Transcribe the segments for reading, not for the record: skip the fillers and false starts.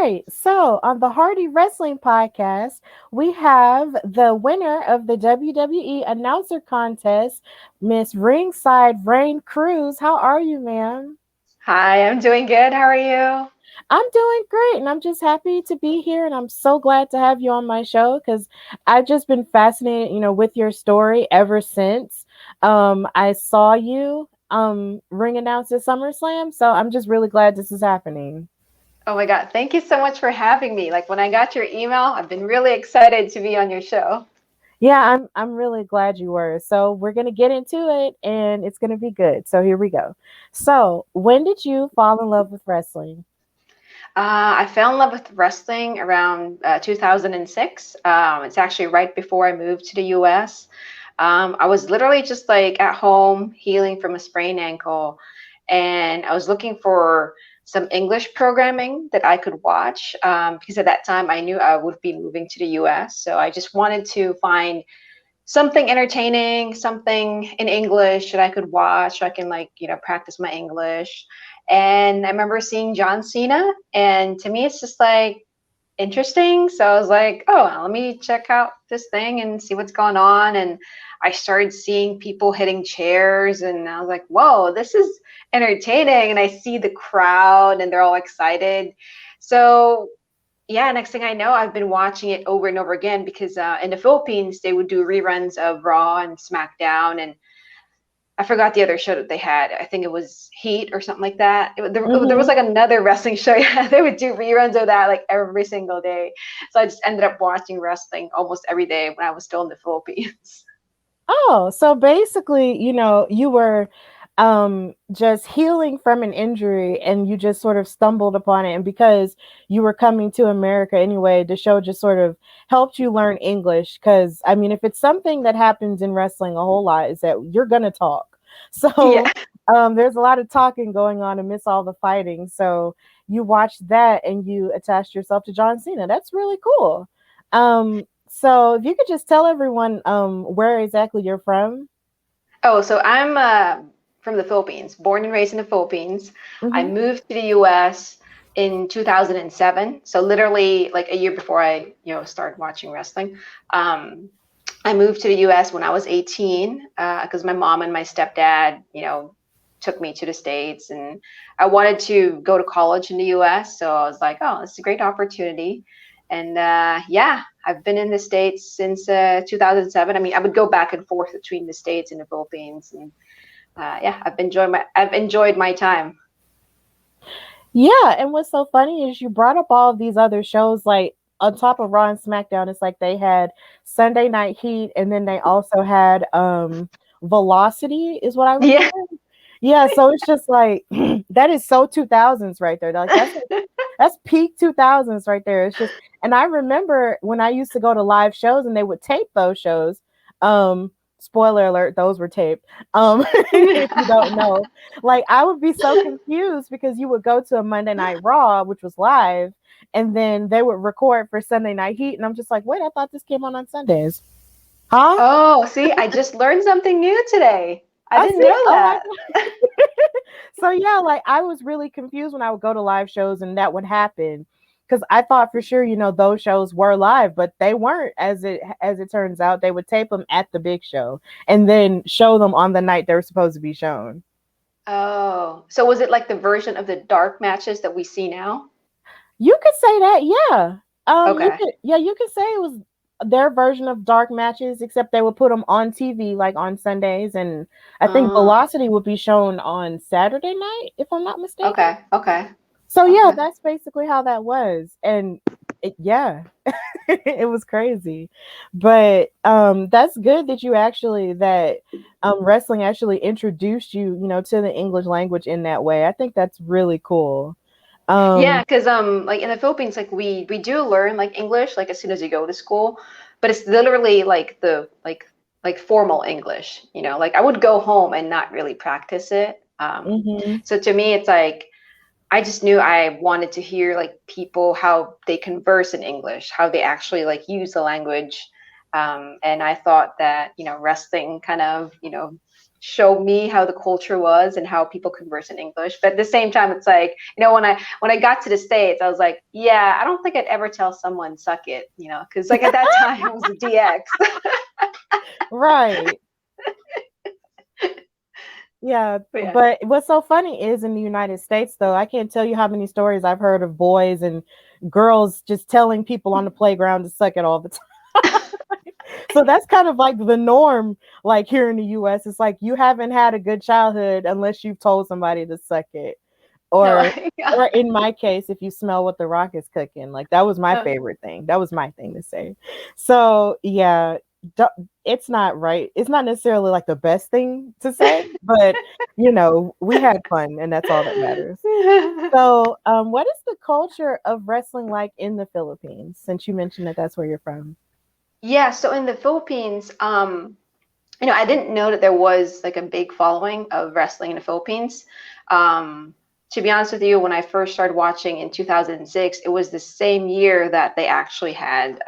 right. So on the Hardy Wrestling Podcast, we have the winner of the WWE Announcer Contest, Miss Ringside Raine Cruz. How are you, ma'am? Hi, I'm doing good. How are you? I'm doing great, and I'm just happy to be here, and I'm so glad to have you on my show because I've just been fascinated, with your story ever since I saw you ring announce at SummerSlam. So I'm just really glad this is happening. Oh my God, thank you so much for having me. Like when I got your email, I've been really excited to be on your show. Yeah, I'm really glad you were. So we're gonna get into it, and it's gonna be good. So here we go. So when did you fall in love with wrestling? I fell in love with wrestling around 2006. It's actually right before I moved to the US. I was literally just like at home healing from a sprained ankle, and I was looking for some English programming that I could watch because at that time I knew I would be moving to the US. So I just wanted to find something entertaining, something in English that I could watch so I can practice my English. And I remember seeing John Cena, and to me it's just like interesting. So I was like, oh, let me check out this thing and see what's going on. And I started seeing people hitting chairs, and I was like, whoa, this is entertaining. And I see the crowd and they're all excited. So yeah, next thing I know, I've been watching it over and over again because in the Philippines, they would do reruns of Raw and SmackDown. And I forgot the other show that they had. I think it was Heat or something like that. There was Mm-hmm. like another wrestling show. Yeah, they would do reruns of that like every single day. So I just ended up watching wrestling almost every day when I was still in the Philippines. Oh, so basically, you were just healing from an injury and you just sort of stumbled upon it. And because you were coming to America anyway, the show just sort of helped you learn English. Because, I mean, if it's something that happens in wrestling a whole lot, is that you're going to talk. Yeah. So there's a lot of talking going on and miss all the fighting. So you watched that and you attached yourself to John Cena. That's really cool. So if you could just tell everyone where exactly you're from. Oh, so I'm from the Philippines, born and raised in the Philippines. I Hmm. moved to the US in 2007, so literally like a year before I, started watching wrestling. Um, I moved to the US when I was 18 because my mom and my stepdad, took me to the States, and I wanted to go to college in the US. So I was like, oh, this is a great opportunity. And yeah, I've been in the States since 2007. I mean, I would go back and forth between the States and the Philippines. And yeah, I've enjoyed my time. Yeah, and what's so funny is you brought up all of these other shows like on top of Raw and SmackDown. It's like they had Sunday Night Heat, and then they also had Velocity, is what I Yeah. remember. Yeah, so it's just like that is so 2000s right there. Like that's peak 2000s right there. It's just, and I remember when I used to go to live shows and they would tape those shows. Spoiler alert, those were taped. If you don't know, like I would be so confused because you would go to a Monday Night Raw, which was live, and then they would record for Sunday Night Heat, and I'm just like, wait, I thought this came on Sundays, huh? Oh, see, I just learned something new today. I I didn't see. know Oh my that. god. So yeah, like I was really confused when I would go to live shows and that would happen because I thought for sure, those shows were live, but they weren't. As it turns out, they would tape them at the big show and then show them on the night they were supposed to be shown. Oh, so was it like the version of the dark matches that we see now? You could say that, yeah. Okay. You could say it was their version of dark matches, except they would put them on TV like on Sundays, and I think Uh, Velocity would be shown on Saturday night, if I'm not mistaken. okay. Okay. So yeah, Okay. that's basically how that was, and yeah, it was crazy, but that's good that wrestling actually introduced you, to the English language in that way. I think that's really cool. Yeah, Um, because like in the Philippines, like we do learn like English like as soon as you go to school, but it's literally like the like formal English, Like I would go home and not really practice it. mhm. So to me, it's like I just knew I wanted to hear like people how they converse in English, how they actually like use the language. And I thought that, wrestling kind of, show me how the culture was and how people converse in English. But at the same time, it's like, when I got to the States, I was like, yeah, I don't think I'd ever tell someone suck it, because like at that time it was the DX. Right. Yeah, but what's so funny is in the United States, though, I can't tell you how many stories I've heard of boys and girls just telling people on the playground to suck it all the time. So that's kind of like the norm, like here in the US. It's like you haven't had a good childhood unless you've told somebody to suck it. Or in my case, if you smell what the Rock is cooking, like that was my favorite thing. That was my thing to say. So yeah, it's not right. It's not necessarily like the best thing to say, but we had fun, and that's all that matters. So, what is the culture of wrestling like in the Philippines? Since you mentioned that that's where you're from. Yeah, so in the Philippines, I didn't know that there was like a big following of wrestling in the Philippines. To be honest with you, when I first started watching in 2006, it was the same year that they actually had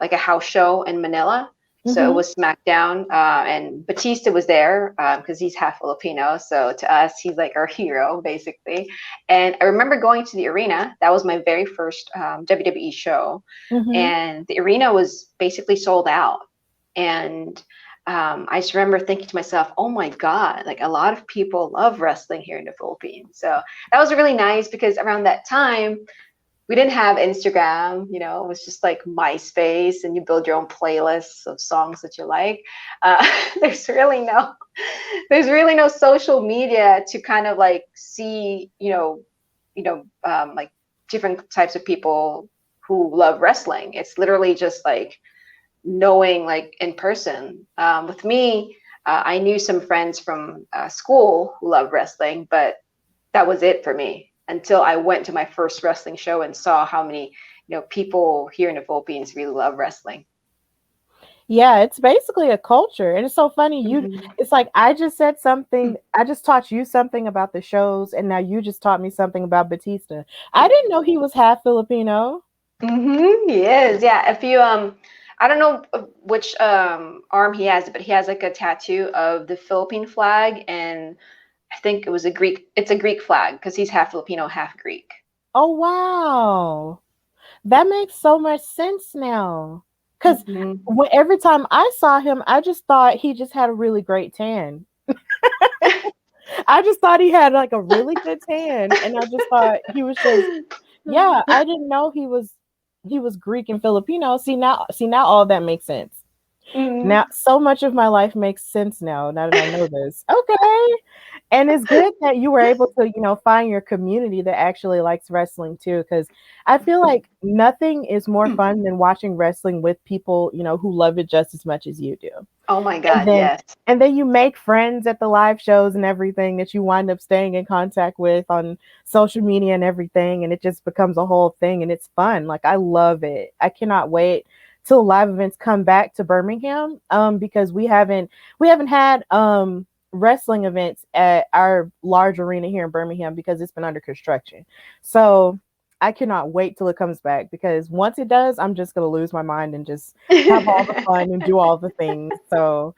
like a house show in Manila. So it was SmackDown, and Batista was there because he's half Filipino. So to us, he's like our hero, basically. And I remember going to the arena. That was my very first WWE show. And the arena was basically sold out. And I just remember thinking to myself, oh my God, like a lot of people love wrestling here in the Philippines. So that was really nice because around that time, we didn't have Instagram, it was just like MySpace, and you build your own playlists of songs that you like. There's really no social media to kind of like see, like different types of people who love wrestling. It's literally just like knowing like in person. With me, I knew some friends from school who love wrestling, but that was it for me until I went to my first wrestling show and saw how many, people here in the Philippines really love wrestling. Yeah, it's basically a culture. And it's so funny. It's like I just said something, I just taught you something about the shows, and now you just taught me something about Batista. I didn't know he was half Filipino. He is. Yeah. If you I don't know which arm he has, but he has like a tattoo of the Philippine flag, and I think it's a Greek flag because he's half Filipino, half Greek. Oh, wow. That makes so much sense now. Because every time I saw him, I just thought he just had a really great tan. I just thought he had like a really good tan. And I just thought he was just, yeah, I didn't know he was Greek and Filipino. See now all that makes sense. Now, so much of my life makes sense now that I know this. Okay. And it's good that you were able to, find your community that actually likes wrestling too. Because I feel like nothing is more fun than watching wrestling with people, who love it just as much as you do. Oh my God, yes. And then you make friends at the live shows and everything that you wind up staying in contact with on social media and everything. And it just becomes a whole thing, and it's fun. Like, I love it. I cannot wait till live events come back to Birmingham, because we haven't had wrestling events at our large arena here in Birmingham because it's been under construction. So I cannot wait till it comes back, because once it does, I'm just going to lose my mind and just have all the fun and do all the things. So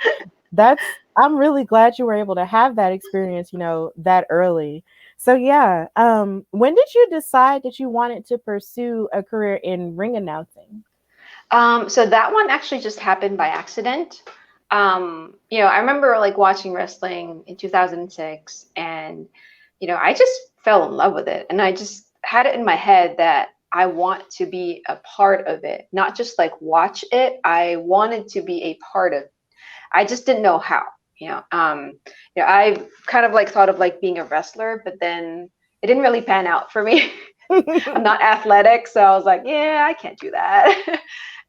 I'm really glad you were able to have that experience, that early. So yeah, when did you decide that you wanted to pursue a career in ring announcing? So that one actually just happened by accident. I remember like watching wrestling in 2006, and, I just fell in love with it. And I just had it in my head that I want to be a part of it, not just like watch it. I wanted to be a part of it. I just didn't know how, I kind of like thought of like being a wrestler, but then it didn't really pan out for me. I'm not athletic. So I was like, yeah, I can't do that.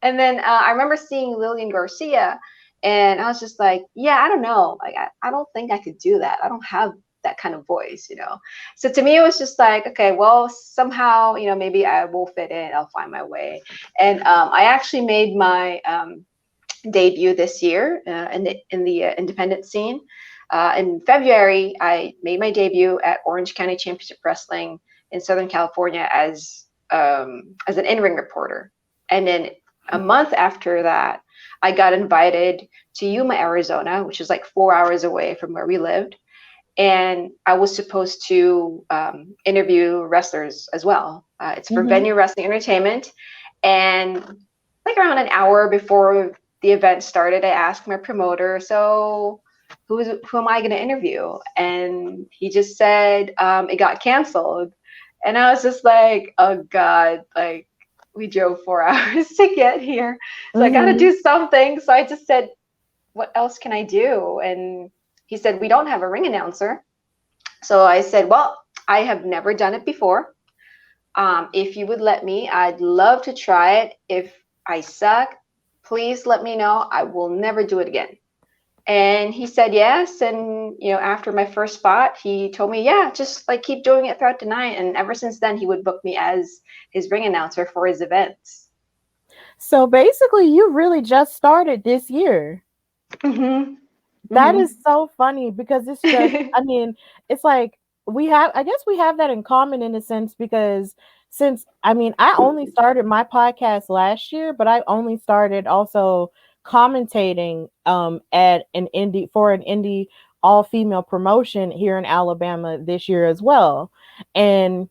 And then I remember seeing Lillian Garcia, and I was just like, yeah, I don't know. Like, I don't think I could do that. I don't have that kind of voice, So to me, it was just like, okay, well, somehow, maybe I will fit in. I'll find my way. And I actually made my debut this year in the independent scene. In February, I made my debut at Orange County Championship Wrestling in Southern California as an in-ring reporter. And then a month after that, I got invited to Yuma, Arizona, which is like 4 hours away from where we lived. And I was supposed to interview wrestlers as well. It's for Venue Wrestling Entertainment. And like around an hour before the event started, I asked my promoter, so who am I going to interview? And he just said it got canceled. And I was just like, oh God, like we drove 4 hours to get here. So I got to do something. So I just said, what else can I do? And he said, we don't have a ring announcer. So I said, well, I have never done it before. If you would let me, I'd love to try it. If I suck, please let me know. I will never do it again. And he said yes. And, you know, after my first spot, he told me, yeah, just like keep doing it throughout the night. And ever since then, he would book me as his ring announcer for his events. So basically, you really just started this year. That is so funny because it's just, I mean, it's like I guess we have that in common in a sense because I only started my podcast last year, but I only started also commentating at an indie all-female promotion here in Alabama this year as well. And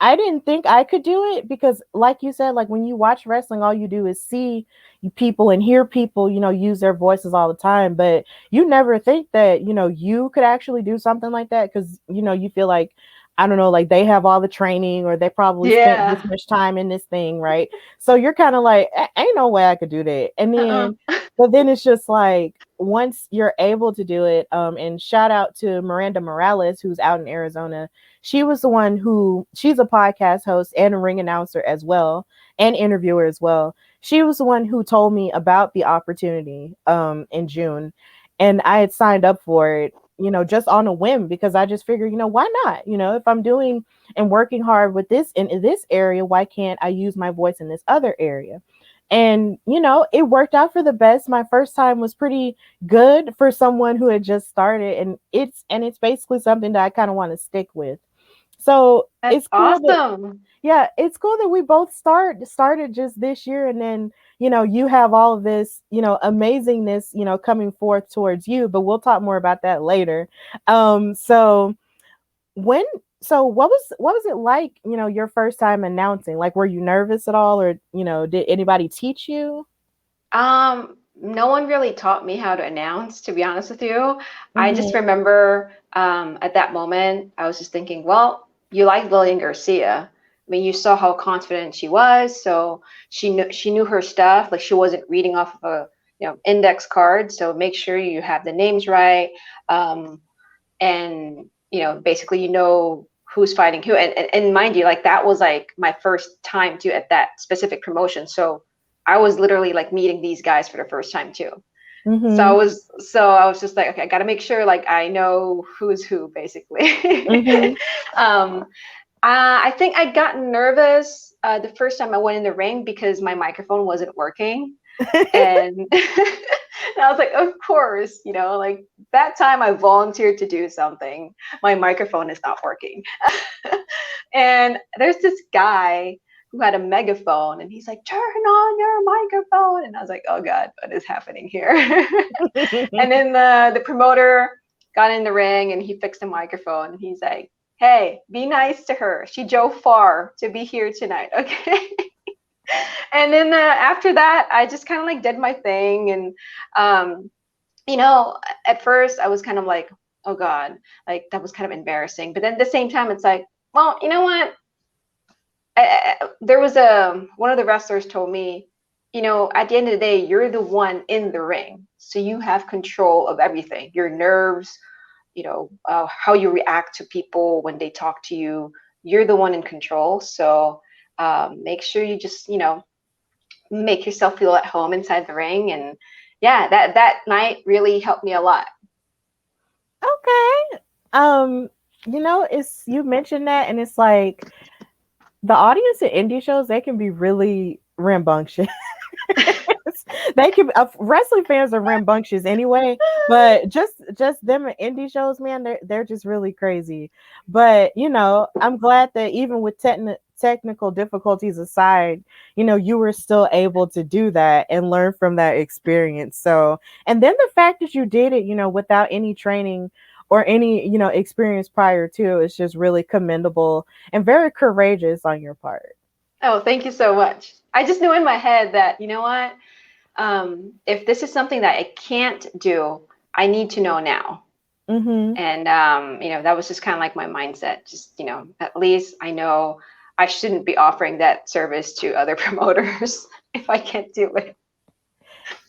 I didn't think I could do it because, like you said, like when you watch wrestling, all you do is see people and hear people, you know, use their voices all the time. But you never think that, you know, you could actually do something like that because, you know, you feel like, I don't know, like they have all the training or they probably spent this much time in this thing, right? So you're kind of like, ain't no way I could do that. And then, but then it's just like, once you're able to do it, and shout out to Miranda Morales, who's out in Arizona. She was the one she's a podcast host and a ring announcer as well, and interviewer as well. She was the one who told me about the opportunity in June. And I had signed up for it, you know, just on a whim because I just figured, you know, why not? You know, if I'm doing and working hard with this in this area, why can't I use my voice in this other area? And, you know, it worked out for the best. My first time was pretty good for someone who had just started. And it's basically something that I kind of want to stick with. So it's cool. Awesome. It's cool that we both started just this year. And then, you know, you have all of this, you know, amazingness, you know, coming forth towards you. But we'll talk more about that later. So what was it like, you know, your first time announcing? Like, were you nervous at all, or, you know, did anybody teach you? No one really taught me how to announce, to be honest with you. I just remember at that moment, I was just thinking, well, you like Lillian Garcia. I mean, you saw how confident she was, so she knew her stuff. Like she wasn't reading off of a index card. So make sure you have the names right, and basically who's fighting who. And mind you, like that was like my first time too at that specific promotion. So I was literally like meeting these guys for the first time too. So I was just like, okay, I got to make sure like I know who's who basically. I think I got nervous the first time I went in the ring because my microphone wasn't working. And I was like, of course, like that time I volunteered to do something. My microphone is not working. And there's this guy who had a megaphone and he's like, turn on your microphone. And I was like, oh God, what is happening here? And then the promoter got in the ring and he fixed the microphone. And he's like, hey, be nice to her. She drove far to be here tonight. Okay. And then after that, I just kind of like did my thing. And, at first I was kind of like, oh God, like that was kind of embarrassing. But then at the same time, it's like, well, you know what? There was one of the wrestlers told me, at the end of the day, you're the one in the ring. So you have control of everything, your nerves, how you react to people when they talk to you. You're the one in control. So make sure you just, make yourself feel at home inside the ring. And yeah, that night really helped me a lot. Okay. You mentioned that, and it's like the audience at indie shows, they can be really rambunctious. They can wrestling fans are rambunctious anyway, but just them at indie shows, man, they're just really crazy. But I'm glad that even with technical difficulties aside, you were still able to do that and learn from that experience. So, and then the fact that you did it, without any training or any, experience prior to, is just really commendable and very courageous on your part. Oh, thank you so much. I just knew in my head that, you know what? If this is something that I can't do, I need to know now. Mm-hmm. And, that was just kind of like my mindset. Just, at least I know I shouldn't be offering that service to other promoters if I can't do it.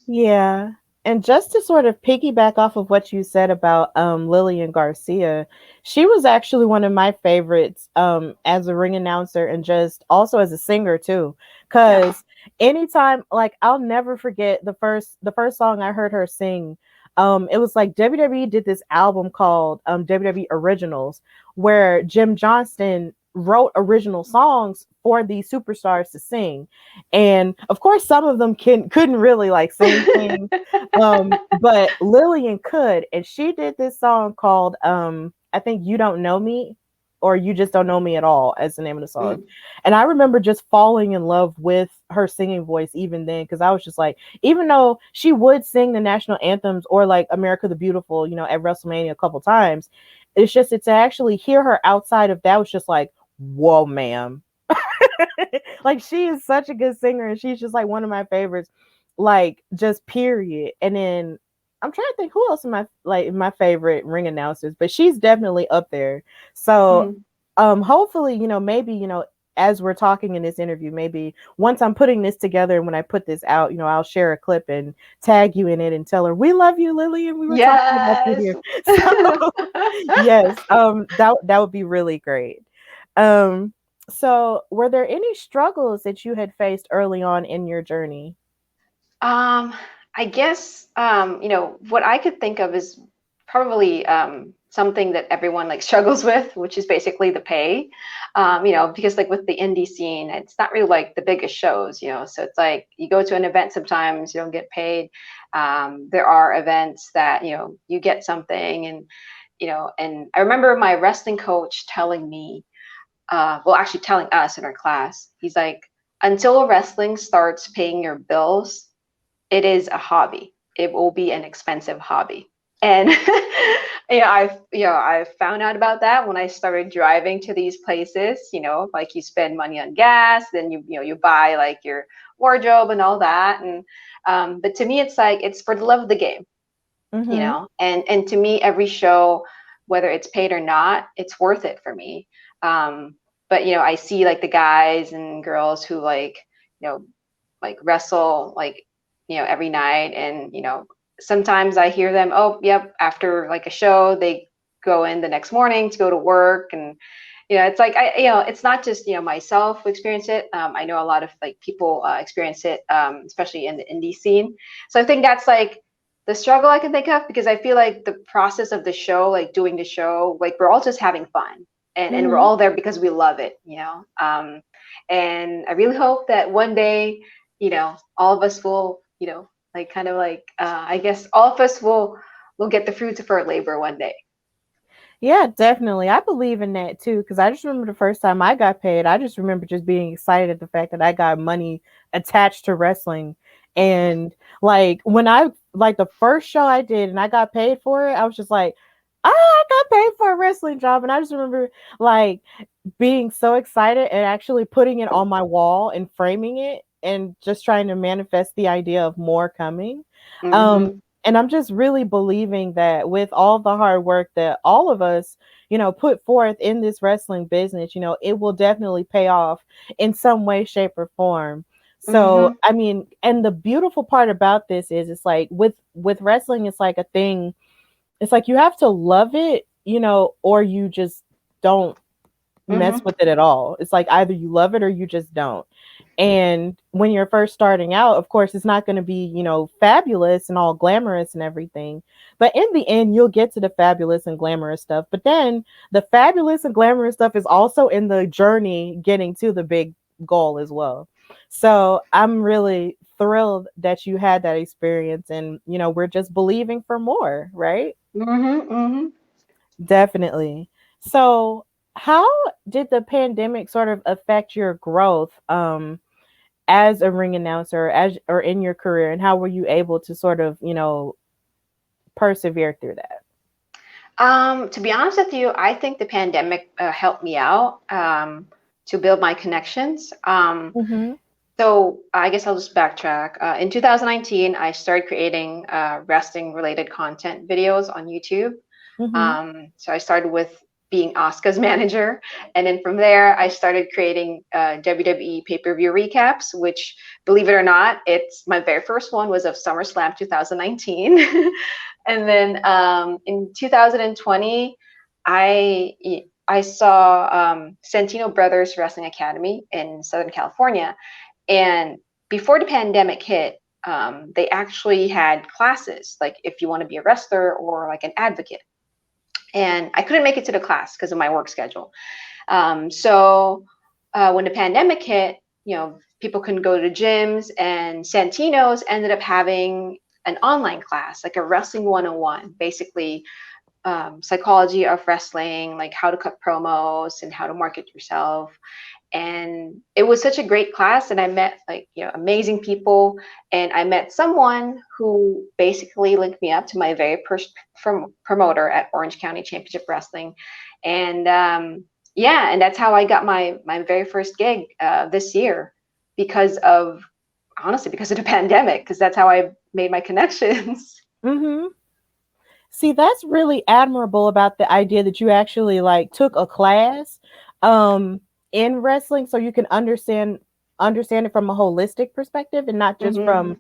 Yeah. And just to sort of piggyback off of what you said about Lillian Garcia, she was actually one of my favorites as a ring announcer and just also as a singer too. Yeah. Because anytime, like, I'll never forget the first song I heard her sing. It was like WWE did this album called WWE Originals, where Jim Johnston wrote original songs for these superstars to sing, and of course some of them couldn't really like sing things, but Lillian could, and she did this song called I think You Don't Know Me, or You Just Don't Know Me at All, as the name of the song. Mm. And I remember just falling in love with her singing voice even then, because I was just like, even though she would sing the national anthems or like America the Beautiful, at WrestleMania a couple times, it's just to actually hear her outside of that was just like, whoa, ma'am. Like, she is such a good singer, and she's just like one of my favorites, like, just period. And then I'm trying to think who else my favorite ring announcers, but she's definitely up there. So Mm. hopefully, maybe, as we're talking in this interview, maybe once I'm putting this together and when I put this out, I'll share a clip and tag you in it and tell her, we love you, Lillian. We were talking about you Yes. here. So yes, that would be really great. Um, so were there any struggles that you had faced early on in your journey? I guess, what I could think of is probably something that everyone like struggles with, which is basically the pay. Because like with the indie scene, it's not really like the biggest shows, so it's like you go to an event sometimes you don't get paid. There are events that, you get something, and I remember my wrestling coach telling me, well, actually telling us in our class, he's like, until wrestling starts paying your bills, it is a hobby. It will be an expensive hobby. And I found out about that when I started driving to these places. Like you spend money on gas, then you buy like your wardrobe and all that. And but to me, it's like it's for the love of the game. Mm-hmm. And to me, every show, whether it's paid or not, it's worth it for me. But I see like the guys and girls who you know like wrestle like every night, and sometimes I hear them, oh yep, after like a show they go in the next morning to go to work. And it's like it's not just myself who experience it. I know a lot of like people experience it, especially in the indie scene. So I think that's like the struggle I can think of, because I feel like the process of the show, like doing the show, like we're all just having fun, and we're Mm-hmm. all there because we love it. And I really hope that one day, all of us will, like kind of like I guess all of us will get the fruits of our labor one day. Yeah, definitely. I believe in that too, because I just remember the first time I got paid. I just remember just being excited at the fact that I got money attached to wrestling. And like when like the first show I did and I got paid for it, I was just like, I got paid for a wrestling job. And I just remember like being so excited and actually putting it on my wall and framing it and just trying to manifest the idea of more coming. Um, Mm-hmm. and I'm just really believing that with all the hard work that all of us, put forth in this wrestling business, it will definitely pay off in some way, shape, or form. So, Mm-hmm. I mean, and the beautiful part about this is it's like with wrestling, it's like a thing. It's like you have to love it, or you just don't mess Mm-hmm. with it at all. It's like either you love it or you just don't. And when you're first starting out, of course, it's not going to be, fabulous and all glamorous and everything. But in the end, you'll get to the fabulous and glamorous stuff. But then the fabulous and glamorous stuff is also in the journey getting to the big goal as well. So I'm really thrilled that you had that experience, and we're just believing for more, right? Definitely. So, how did the pandemic sort of affect your growth as a ring announcer, as or in your career, and how were you able to sort of, persevere through that? To be honest with you, I think the pandemic helped me out to build my connections. Mhm. So I guess I'll just backtrack. In 2019, I started creating wrestling related content videos on YouTube. Mhm. So I started with being Asuka's manager. And then from there, I started creating WWE pay-per-view recaps, which, believe it or not, it's my very first one was of SummerSlam 2019. And then in 2020, I I saw Santino Brothers Wrestling Academy in Southern California. And before the pandemic hit, they actually had classes, like if you want to be a wrestler or like an advocate. And I couldn't make it to the class because of my work schedule. So when the pandemic hit, people couldn't go to gyms, and Santino's ended up having an online class, like a wrestling 101, basically psychology of wrestling, like how to cut promos and how to market yourself. And it was such a great class, and I met amazing people, and I met someone who basically linked me up to my very first promoter at Orange County Championship Wrestling. And yeah, and that's how I got my very first gig this year, because of honestly because of the pandemic, because that's how I made my connections. Mhm. See, that's really admirable about the idea that you actually like took a class um in wrestling so you can understand it from a holistic perspective and not just Hmm. from,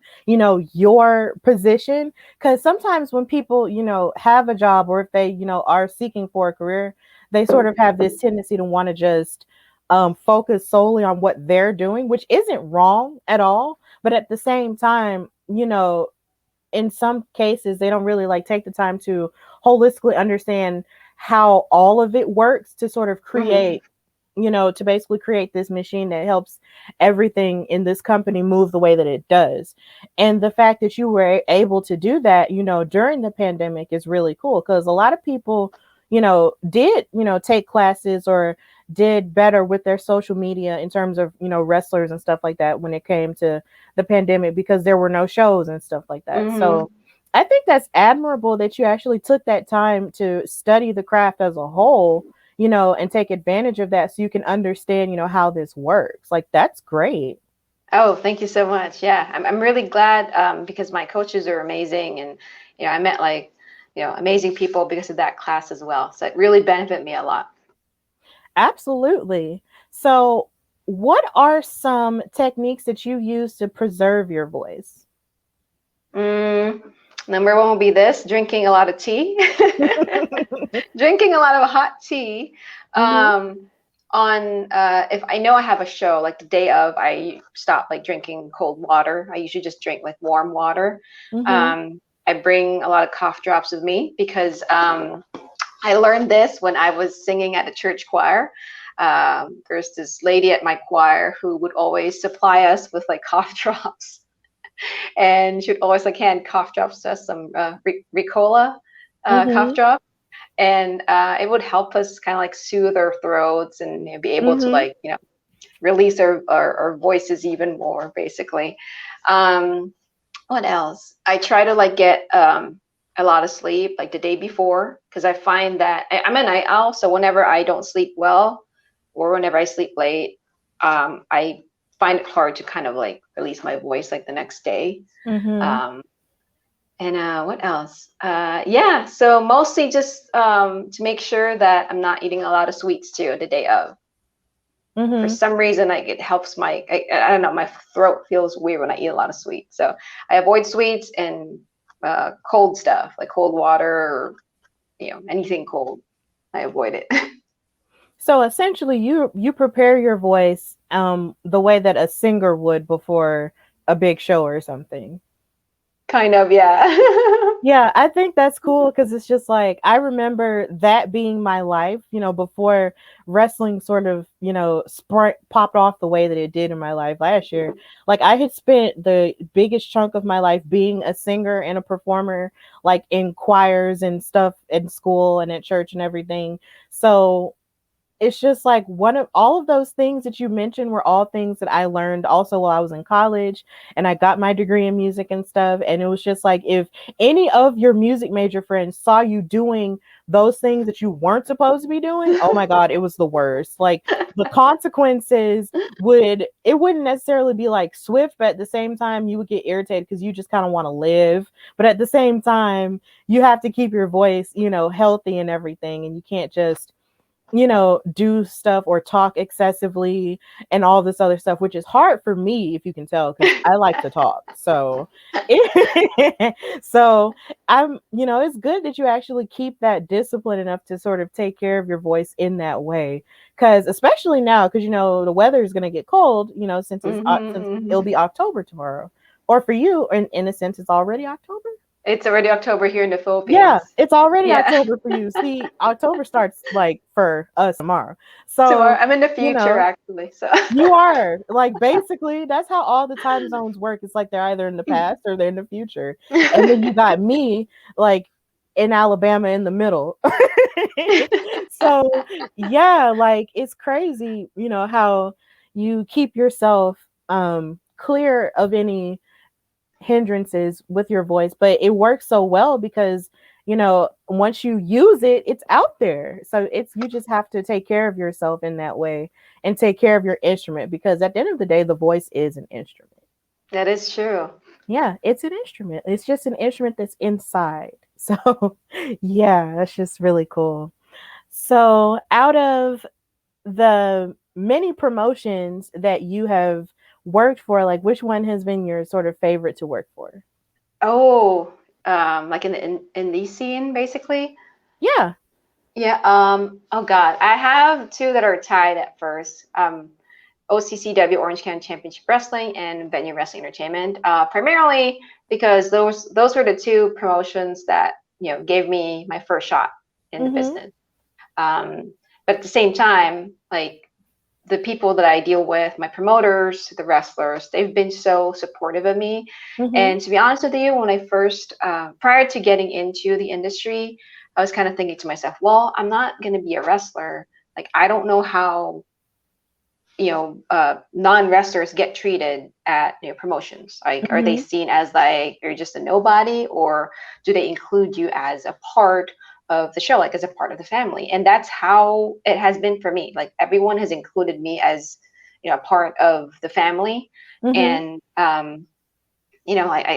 your position. Because sometimes when people, have a job, or if they, are seeking for a career, they sort of have this tendency to want to just focus solely on what they're doing, which isn't wrong at all. But at the same time, in some cases they don't really like take the time to holistically understand how all of it works to sort of Hmm. create, to basically create this machine that helps everything in this company move the way that it does. And the fact that you were able to do that, during the pandemic is really cool, because a lot of people, did, take classes or did better with their social media in terms of, wrestlers and stuff like that when it came to the pandemic, because there were no shows and stuff like that. Hmm. So I think that's admirable that you actually took that time to study the craft as a whole, and take advantage of that so you can understand, how this works. Like, that's great. Oh, thank you so much. Yeah, I'm really glad because my coaches are amazing, and I met amazing people because of that class as well. So it really benefited me a lot. Absolutely. So, what are some techniques that you use to preserve your voice? Mm, Number one will be this: drinking a lot of tea, drinking a lot of hot tea. Mhm. Um, on If I know I have a show, like the day of, I stop like drinking cold water. I usually just drink like warm water. Mhm. I bring a lot of cough drops with me because I learned this when I was singing at a church choir. There's this lady at my choir who would always supply us with like cough drops, and she would always like hand cough drops to us, some Ricola cough Mhm. drop, and it would help us kind of like soothe our throats and be able to Mhm. like release our voices even more, basically. Um, what else? I try to like get a lot of sleep like the day before, because I find that I'm a night owl. So whenever I don't sleep well, or whenever I sleep late, I find it hard to kind of like release my voice like the next day. Mhm. Um, and what else? Yeah, so mostly just to make sure that I'm not eating a lot of sweets too the day of. For Mhm. some reason, like it helps I don't know, my throat feels weird when I eat a lot of sweets. So I avoid sweets and cold stuff like cold water, or anything cold. I avoid it. So essentially, you prepare your voice the way that a singer would before a big show or something. Kind of, yeah. Yeah, I think that's cool because it's just like I remember that being my life, before wrestling sort of, popped off the way that it did in my life last year. Like I had spent the biggest chunk of my life being a singer and a performer, like in choirs and stuff in school and at church and everything. So it's just like one of all of those things that you mentioned were all things that I learned also while I was in college and I got my degree in music and stuff. And it was just like if any of your music major friends saw you doing those things that you weren't supposed to be doing, oh my God, it was the worst. Like the consequences it wouldn't necessarily be like swift, but at the same time, you would get irritated because you just kind of want to live. But at the same time, you have to keep your voice, healthy and everything. And you can't just do stuff or talk excessively and all this other stuff, which is hard for me, if you can tell, because I like to talk. So, so it's good that you actually keep that discipline enough to sort of take care of your voice in that way. Because especially now, because the weather is going to get cold, since since it'll be October tomorrow, or for you, in a sense, it's already October. It's already October here in the Philippines. Yeah, it's already October for you. See, October starts like for us tomorrow. So tomorrow, I'm in the future actually. So you are like basically that's how all the time zones work. It's like they're either in the past or they're in the future. And then you got me like in Alabama in the middle. So yeah, like it's crazy, how you keep yourself clear of any hindrances with your voice, but it works so well because once you use it, it's out there. So you just have to take care of yourself in that way and take care of your instrument, because at the end of the day, the voice is an instrument. That is true. Yeah, it's an instrument. It's just an instrument that's inside. So yeah, that's just really cool. So out of the many promotions that you have worked for, like which one has been your sort of favorite to work for? Oh, like in the scene, basically. Yeah. Yeah. Oh God, I have two that are tied at first. OCCW, Orange County Championship Wrestling, and Venue Wrestling Entertainment. Primarily because those were the two promotions that gave me my first shot in the business. But at the same time, like the people that I deal with, my promoters, the wrestlers, they've been so supportive of me. And to be honest with you, when I first, prior to getting into the industry, I was kind of thinking to myself, well, I'm not going to be a wrestler. Like, I don't know how, non-wrestlers get treated at promotions. Like, are they seen as like, you're just a nobody, or do they include you as a part of the show, like as a part of the family? And that's how it has been for me. Like everyone has included me as a part of the family. And I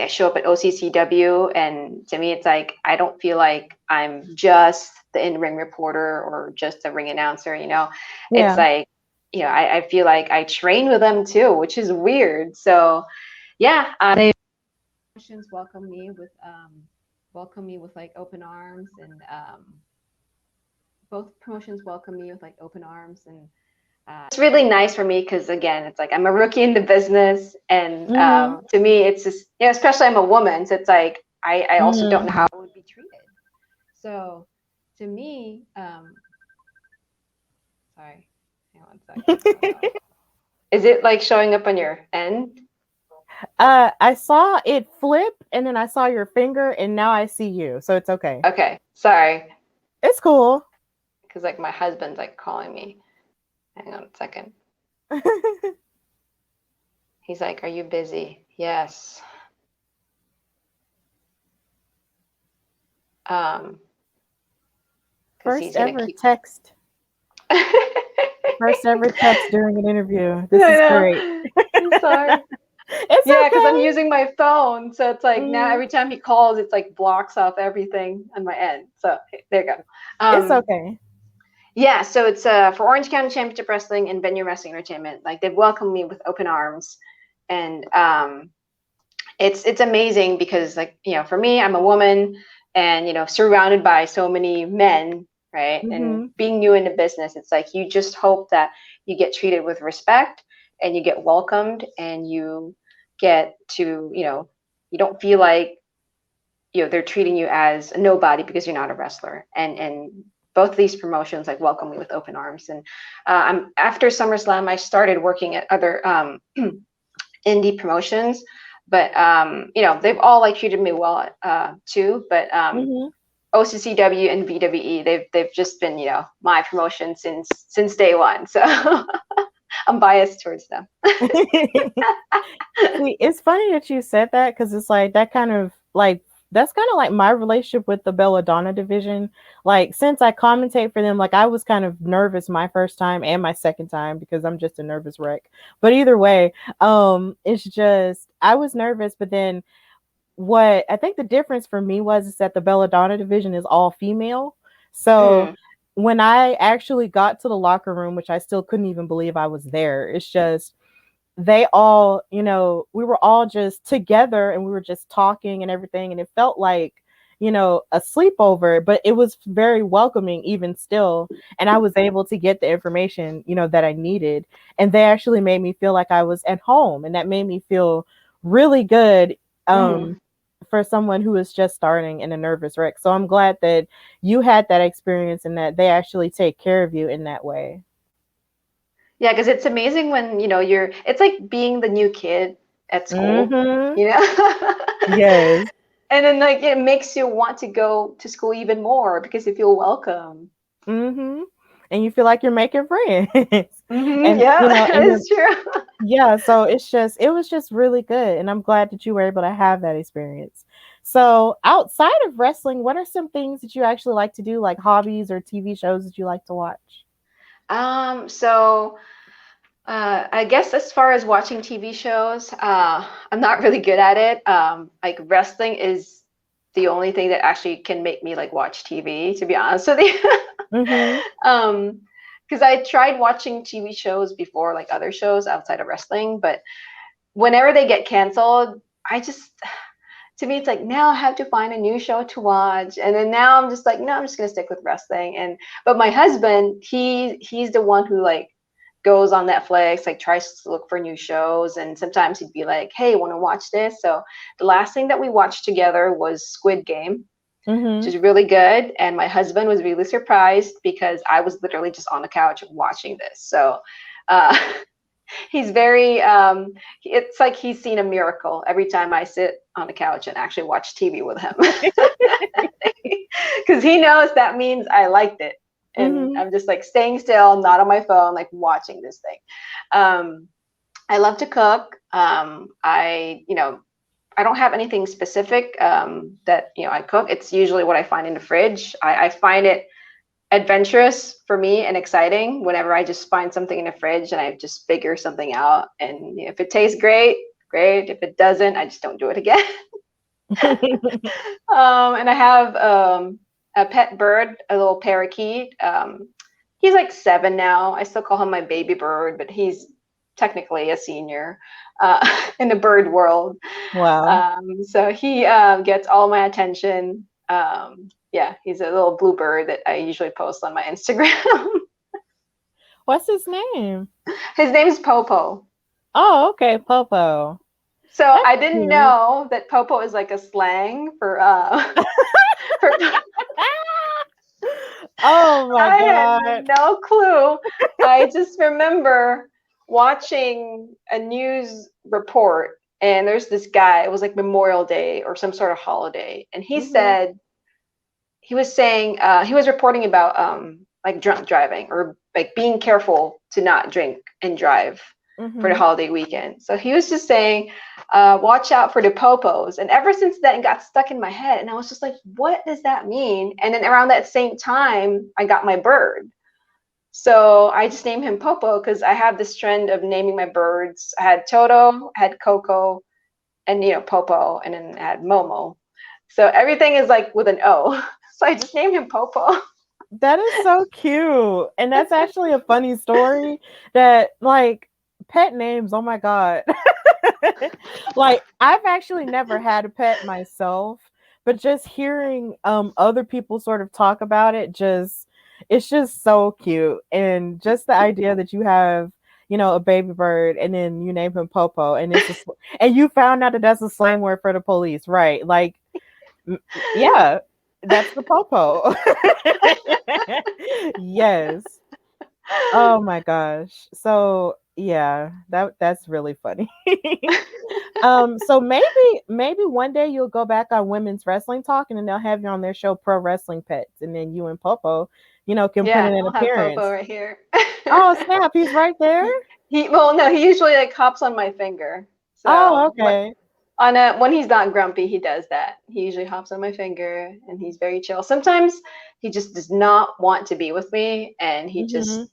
show up at OCCW, and to me it's like I don't feel like I'm just the in-ring reporter or just a ring announcer. It's like I feel like I train with them too, which is weird. So yeah, they welcome me with like open arms, and both promotions welcome me with like open arms, and it's really nice for me because again, it's like I'm a rookie in the business, and to me, it's just especially I'm a woman, so it's like I also don't know how I would be treated. So to me, sorry, hang on 1 second. Is it like showing up on your end? I saw it flip, and then I saw your finger, and now I see you. So it's okay. Okay, sorry. It's cool. Because like my husband's like calling me. Hang on 1 second. He's like, "Are you busy?" Yes. First ever text. First ever text during an interview. This is great. I'm sorry. It's okay. Because I'm using my phone, so it's like now every time he calls, it's like blocks off everything on my end. So there you go. It's okay. Yeah, so it's for Orange County Championship Wrestling and Venue Wrestling Entertainment. Like they've welcomed me with open arms, and it's amazing because like for me, I'm a woman, and surrounded by so many men, right? And being new in the business, it's like you just hope that you get treated with respect, and you get welcomed, and you get to you don't feel like they're treating you as a nobody because you're not a wrestler. And both of these promotions like welcome me with open arms. And after SummerSlam, I started working at other indie promotions, but they've all like treated me well too. But OCCW and VWE, they've just been my promotion since day one. So I'm biased towards them. See, it's funny that you said that, because it's like that kind of like that's kind of like my relationship with the Belladonna division. Like, since I commentate for them, like I was kind of nervous my first time and my second time because I'm just a nervous wreck. But either way, it's just I was nervous, but then what I think the difference for me is that the Belladonna division is all female. So when I actually got to the locker room, which I still couldn't even believe I was there, it's just they all, we were all just together and we were just talking and everything. And it felt like, a sleepover, but it was very welcoming even still. And I was able to get the information, that I needed. And they actually made me feel like I was at home. And that made me feel really good for someone who is just starting in a nervous wreck. So I'm glad that you had that experience and that they actually take care of you in that way. Yeah, because it's amazing when, it's like being the new kid at school, Yes. And then like it makes you want to go to school even more because you feel welcome. And you feel like you're making friends. And, it's true. Yeah, so it was just really good. And I'm glad that you were able to have that experience. So outside of wrestling, what are some things that you actually like to do, like hobbies or TV shows that you like to watch? So I guess as far as watching TV shows, I'm not really good at it. Like wrestling is the only thing that actually can make me like watch TV, to be honest with you. Because I tried watching TV shows before, like other shows outside of wrestling, but whenever they get canceled, to me, it's like, now I have to find a new show to watch. And then now I'm just like, no, I'm just going to stick with wrestling. But my husband, he's the one who like goes on Netflix, like tries to look for new shows. And sometimes he'd be like, hey, want to watch this? So the last thing that we watched together was Squid Game, which is really good. And my husband was really surprised because I was literally just on the couch watching this. So he's very, it's like he's seen a miracle every time I sit on the couch and actually watch TV with him. Because he knows that means I liked it. And I'm just like staying still, not on my phone, like watching this thing. I love to cook. I don't have anything specific that, I cook. It's usually what I find in the fridge. I find it adventurous for me and exciting whenever I just find something in the fridge and I just figure something out. And if it tastes great, great. If it doesn't, I just don't do it again. And I have a pet bird, a little parakeet. He's like 7 now. I still call him my baby bird, but he's technically a senior in the bird world. Wow. So he gets all my attention. Yeah, he's a little blue bird that I usually post on my Instagram. What's his name? His name is Popo. Oh, okay, Popo. So that's I didn't know that Popo is like a slang for for oh my I God. had no clue. I just remember watching a news report and there's this guy, it was like Memorial Day or some sort of holiday, and he said, he was saying, he was reporting about like drunk driving or like being careful to not drink and drive for the holiday weekend. So he was just saying, watch out for the popos. And ever since then, it got stuck in my head. And I was just like, what does that mean? And then around that same time, I got my bird. So I just named him Popo because I have this trend of naming my birds. I had Toto, I had Coco, and Popo, and then I had Momo. So everything is like with an O. So I just named him Popo. That is so cute. And that's actually a funny story that like pet names, oh my God. Like I've actually never had a pet myself, but just hearing other people sort of talk about it, it's just so cute. And just the idea that you have, a baby bird and then you name him Popo and and you found out that that's a slang word for the police, right? Like Yeah, that's the popo. Yes. Oh my gosh. So yeah, that's really funny. So maybe one day you'll go back on Women's Wrestling Talk and then they'll have you on their show Pro Wrestling Pets, and then you and Popo, can put Yeah, in an I'll have Popo appearance. right here. Oh snap, he's right there. Well, no, he usually like hops on my finger. Oh, So okay. when he's not grumpy, he does that. He usually hops on my finger and he's very chill. Sometimes he just does not want to be with me and he Mm-hmm. just,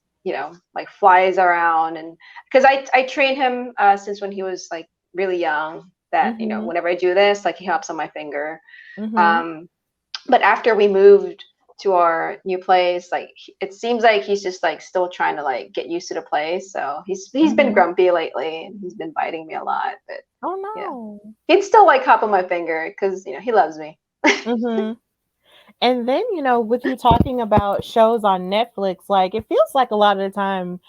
like flies around. And because I trained him since when he was like really young, that, Mm-hmm. whenever I do this, like he hops on my finger. Mm-hmm. Um, but after we moved to our new place, like it seems like he's just like still trying to like get used to the place. So he's been Mm-hmm. grumpy lately and he's been biting me a lot. But Oh yeah, no. he'd still like hop on my finger because he loves me. Mm-hmm. And then, with you talking about shows on Netflix, like it feels like a lot of the time,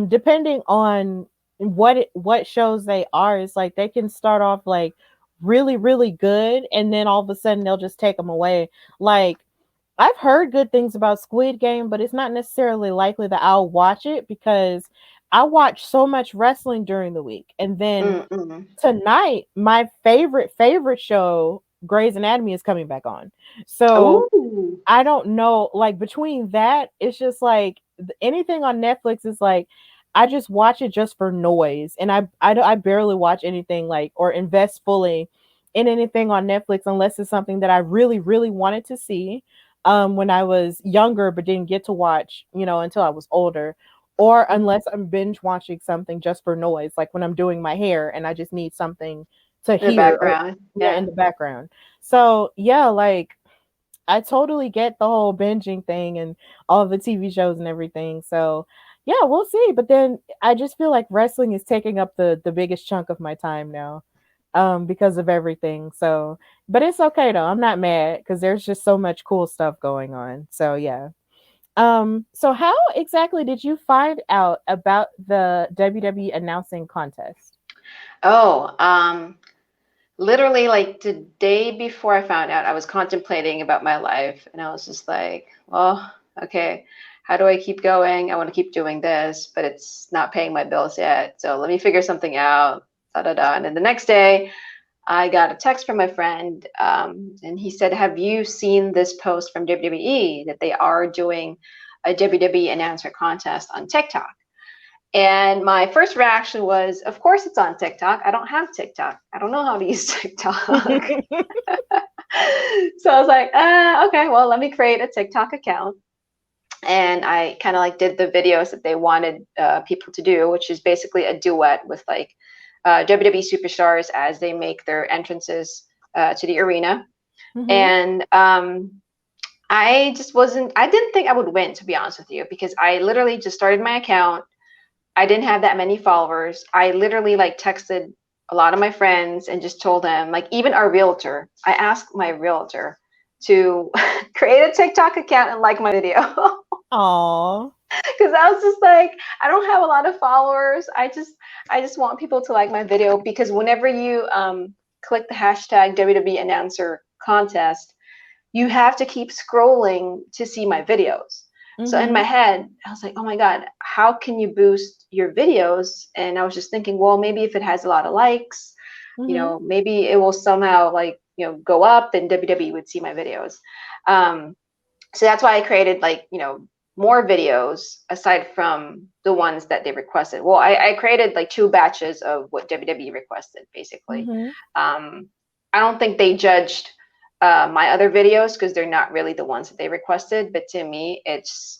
depending on what shows they are, it's like they can start off like really, really good, and then all of a sudden they'll just take them away. Like I've heard good things about Squid Game, but it's not necessarily likely that I'll watch it because I watch so much wrestling during the week. And then Mm-mm. tonight, my favorite show, Grey's Anatomy, is coming back on. So Ooh, I don't know, like between that, it's just like anything on Netflix is like I just watch it just for noise, and I barely watch anything like or invest fully in anything on Netflix unless it's something that I really really wanted to see when I was younger but didn't get to watch, until I was older, or unless I'm binge watching something just for noise, like when I'm doing my hair and I just need something to in the hear or background. yeah in Yeah. the background. So yeah, like I totally get the whole binging thing and all the TV shows and everything. So, yeah, we'll see. But then I just feel like wrestling is taking up the biggest chunk of my time now, because of everything. So, but it's okay though. I'm not mad because there's just so much cool stuff going on. So, yeah. So how exactly did you find out about the WWE announcing contest? Oh, literally like the day before I found out, I was contemplating about my life, and I was just like, well, okay, how do I keep going? I want to keep doing this, but it's not paying my bills yet. So let me figure something out. Da da da. And then the next day, I got a text from my friend, and he said, "Have you seen this post from WWE that they are doing a WWE announcer contest on TikTok?" And my first reaction was, of course it's on TikTok. I don't have TikTok. I don't know how to use TikTok. So I was like, okay, well, let me create a TikTok account. And I kind of like did the videos that they wanted people to do, which is basically a duet with like WWE superstars as they make their entrances to the arena. Mhm. And I didn't think I would win, to be honest with you, because I literally just started my account. I didn't have that many followers. I literally like texted a lot of my friends and just told them, like even our realtor, I asked my realtor to create a TikTok account and like my video. Aw. Because I was just like, I don't have a lot of followers. I just want people to like my video because whenever you click the hashtag WWE Announcer Contest, you have to keep scrolling to see my videos. So in my Mhm. head, I was like, oh my God, how can you boost your videos? And I was just thinking, well, maybe if it has a lot of likes, Mhm. maybe it will somehow like, go up and WWE would see my videos. Um, so that's why I created like, more videos aside from the ones that they requested. Well, I created like two batches of what WWE requested, basically. Mhm. Um, I don't think they judged my other videos because they're not really the ones that they requested. But to me it's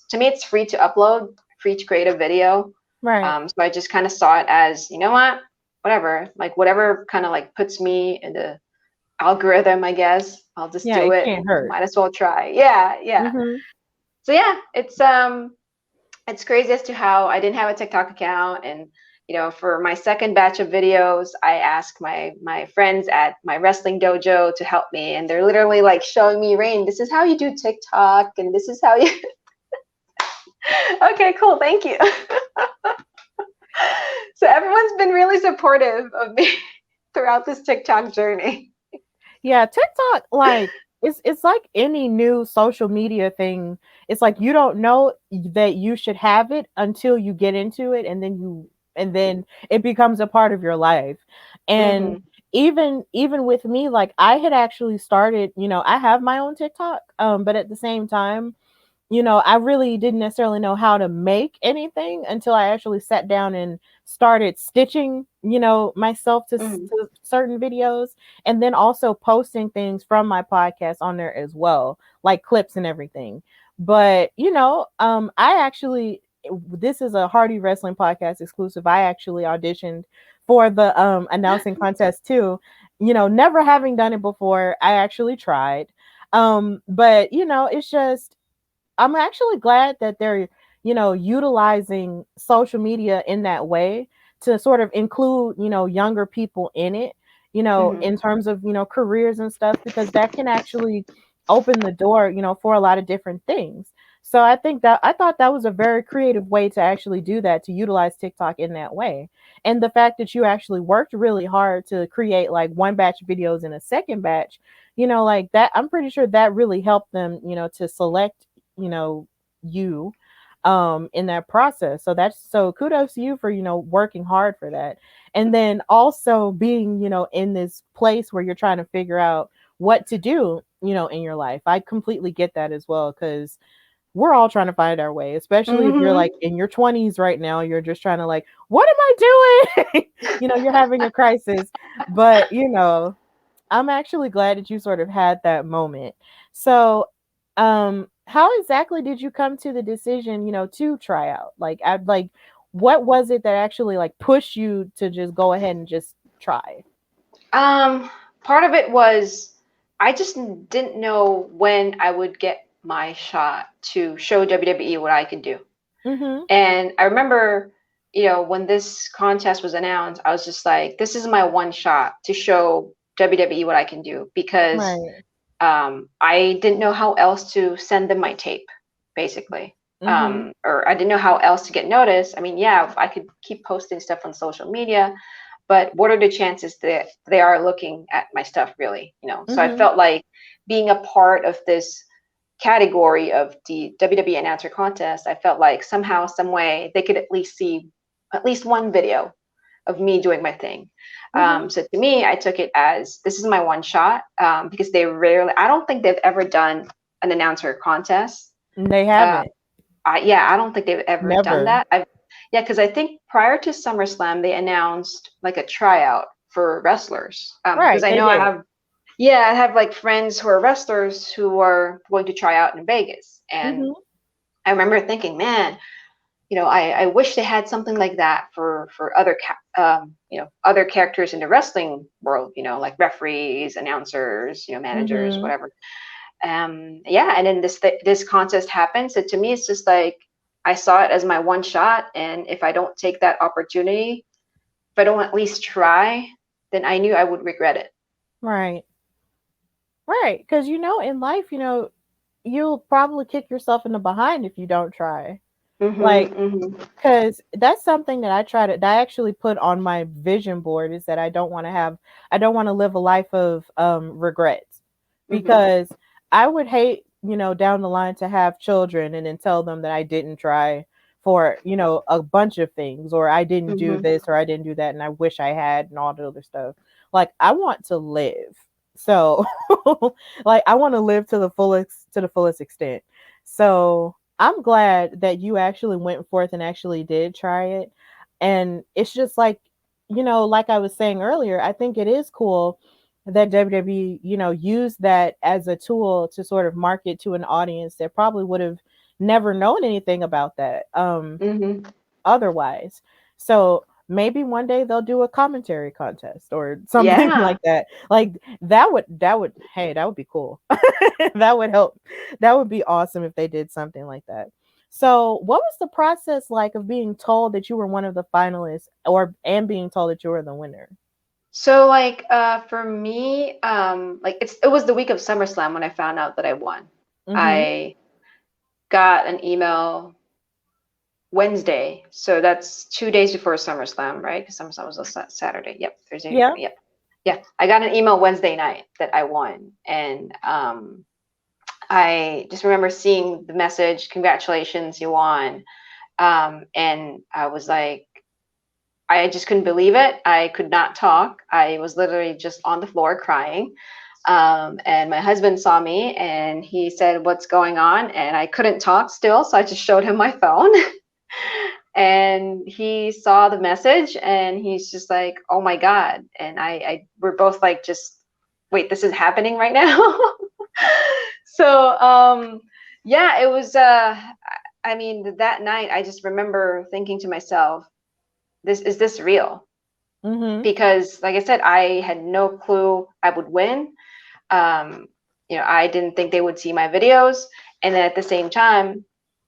free to upload, free to create a video. Right. So I just kind of saw it as, you know what, whatever, like whatever kind of like puts me in the algorithm, I guess. I'll just Yeah, do it it. can't hurt. Might as well try. Yeah, yeah. Mhm. So yeah, it's crazy as to how I didn't have a TikTok account. And for my second batch of videos, I asked my friends at my wrestling dojo to help me, and they're literally like showing me, Raine, this is how you do TikTok, and this is how you. Okay, cool, thank you. So everyone's been really supportive of me throughout this TikTok journey. Yeah, TikTok, like it's like any new social media thing. It's like you don't know that you should have it until you get into it, and then it becomes a part of your life. And Mm-hmm. even with me, like I had actually started, I have my own TikTok, but at the same time, I really didn't necessarily know how to make anything until I actually sat down and started stitching, myself Mm-hmm. to certain videos, and then also posting things from my podcast on there as well, like clips and everything. But, I actually, this is a Hardy Wrestling Podcast exclusive. I actually auditioned for the announcing contest too. Never having done it before, I actually tried. But it's just I'm actually glad that they're, utilizing social media in that way to sort of include, younger people in it, Mm-hmm. in terms of, careers and stuff, because that can actually open the door, for a lot of different things. So I thought that was a very creative way to actually do that, to utilize TikTok in that way. And the fact that you actually worked really hard to create like one batch of videos and a second batch, like that, I'm pretty sure that really helped them, to select you know you in that process. So that's, so kudos to you for working hard for that, and then also being in this place where you're trying to figure out what to do in your life. I completely get that as well, because we're all trying to find our way, especially if you're like Mm-hmm. in your 20s right now. You're just trying to like, what am I doing? You're having a crisis. But I'm actually glad that you sort of had that moment. So, how exactly did you come to the decision, to try out? What was it that actually like pushed you to just go ahead and just try? Um, Part of it was I just didn't know when I would get my shot to show WWE what I could do. Mm-hmm. And I remember, when this contest was announced, I was just like, this is my one shot to show WWE what I can do, because Right. I didn't know how else to send them my tape, basically. Mm-hmm. Or I didn't know how else to get noticed. I mean, yeah, I could keep posting stuff on social media, but what are the chances that they are looking at my stuff, really? So I Mm-hmm. felt like being a part of this category of the WWE Announcer Contest, I felt like somehow, some way, they could at least see at least one video of me doing my thing. Mm-hmm. So to me, I took it as this is my one shot, because I don't think they've ever done an announcer contest. They Uh, haven't. yeah, I don't think they've ever done Never. that. Yeah, because I think prior to SummerSlam, they announced like a tryout for wrestlers. Because Right. I They know did. I have like friends who are wrestlers who are going to try out in Vegas. And Mm-hmm. I remember thinking, man, I wish they had something like that for other other characters in the wrestling world, like referees, announcers, managers, Mm-hmm. whatever. Yeah, and then this contest happened. So to me, it's just like I saw it as my one shot, and if I don't take that opportunity, if I don't at least try, then I knew I would regret it. Right. Right. Because in life, you'll probably kick yourself in the behind if you don't try. Like, Mhm. Mhm. because that's something that that I actually put on my vision board, is that I don't want to live a life of regrets, Mhm. because I would hate, down the line to have children and then tell them that I didn't try for, a bunch of things, or I didn't do Mhm. this or I didn't do that and I wish I had, and all the other stuff. Like, I want to live. So like, I want to live to the fullest extent. So I'm glad that you actually went forth and actually did try it. And it's just like, like I was saying earlier, I think it is cool that WWE, used that as a tool to sort of market to an audience that probably would have never known anything about that Mhm. otherwise. So maybe one day they'll do a commentary contest or something Yeah. like that. Like, hey, that would be cool. That would help. That would be awesome if they did something like that. So, what was the process like of being told that you were one of the finalists, and being told that you were the winner? So like for me, like it was the week of SummerSlam when I found out that I won. Mhm. I got an email Wednesday, so that's 2 days before SummerSlam, right? Because SummerSlam was a Saturday. Yep, Thursday, Yeah. Friday. Yep. Yeah, I got an email Wednesday night that I won, and I just remember seeing the message, "Congratulations, you won." And I was like, I just couldn't believe it. I could not talk. I was literally just on the floor crying. And my husband saw me and he said, "What's going on?" And I couldn't talk still, so I just showed him my phone. And he saw the message and he's just like, "Oh my God." And we're both like, just wait, this is happening right now. So yeah, it was I mean, that night I just remember thinking to myself, this real? Mm-hmm. Because like I said, I had no clue I would win. Um, I didn't think they would see my videos. And then at the same time,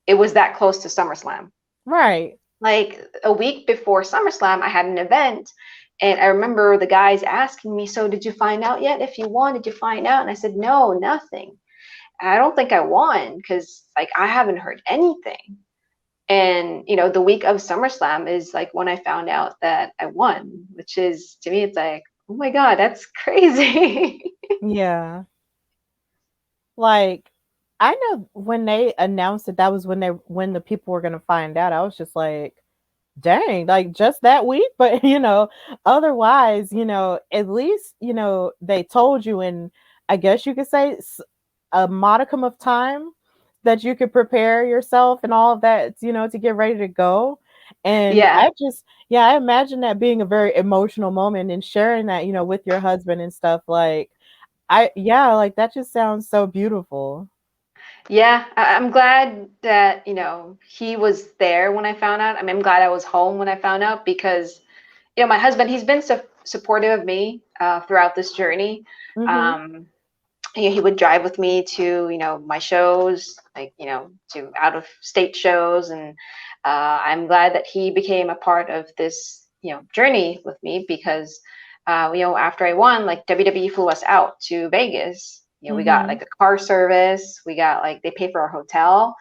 it was that close to SummerSlam. Right. Like a week before SummerSlam, I had an event. And I remember the guys asking me, "So did you find out yet if you won? Did you find out?" And I said, "No, nothing. I don't think I won because like I haven't heard anything." And the week of SummerSlam is like when I found out that I won, which is, to me, it's like, oh my God, that's crazy. Yeah. Like, I know when they announced it, that was when the people were gonna find out. I was just like, dang, like just that week. But otherwise, at least they told you, and I guess you could say a modicum of time that you could prepare yourself and all of that, to get ready to go. And Yeah. I imagine that being a very emotional moment and sharing that, with your husband and stuff. Like, like that just sounds so beautiful. Yeah. I'm glad that, he was there when I found out. I mean, I'm glad I was home when I found out because, my husband, he's been supportive of me throughout this journey. Mm-hmm. Um, he would drive with me to my shows, like to out of state shows. And I'm glad that he became a part of this journey with me because after I won, like WWE flew us out to Vegas. We got Mm-hmm. like a car service, we got like they paid for our hotel,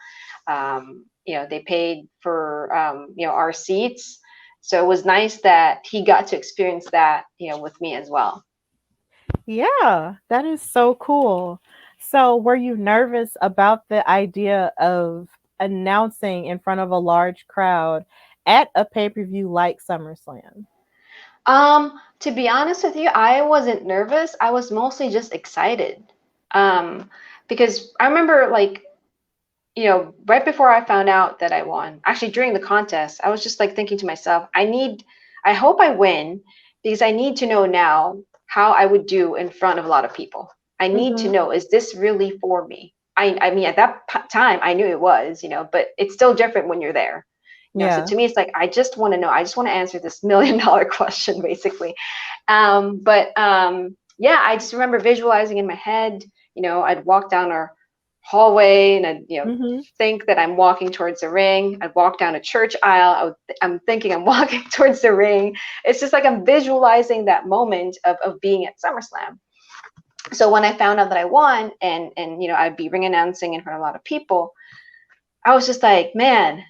they paid for our seats. So it was nice that he got to experience that with me as well. Yeah, that is so cool. So, were you nervous about the idea of announcing in front of a large crowd at a pay-per-view like SummerSlam? To be honest with you, I wasn't nervous. I was mostly just excited. Because I remember like, right before I found out that I won, actually during the contest, I was just like thinking to myself, I hope I win because I need to know now how I would do in front of a lot of people. I need to Mm-hmm. know, is this really for me? I mean, at that time, I knew it was, but it's still different when you're there. So Yeah. to me, it's like, I just want to know, I just want to answer this $1 million question, basically. But yeah, I just remember visualizing in my head, I'd walk down our hallway and I'd, Mm-hmm. think that I'm walking towards the ring. I'd walk down a church aisle. I'm thinking I'm walking towards the ring. It's just like I'm visualizing that moment of being at SummerSlam. So when I found out that I won and I'd be ring announcing in front of a lot of people, I was just like, man,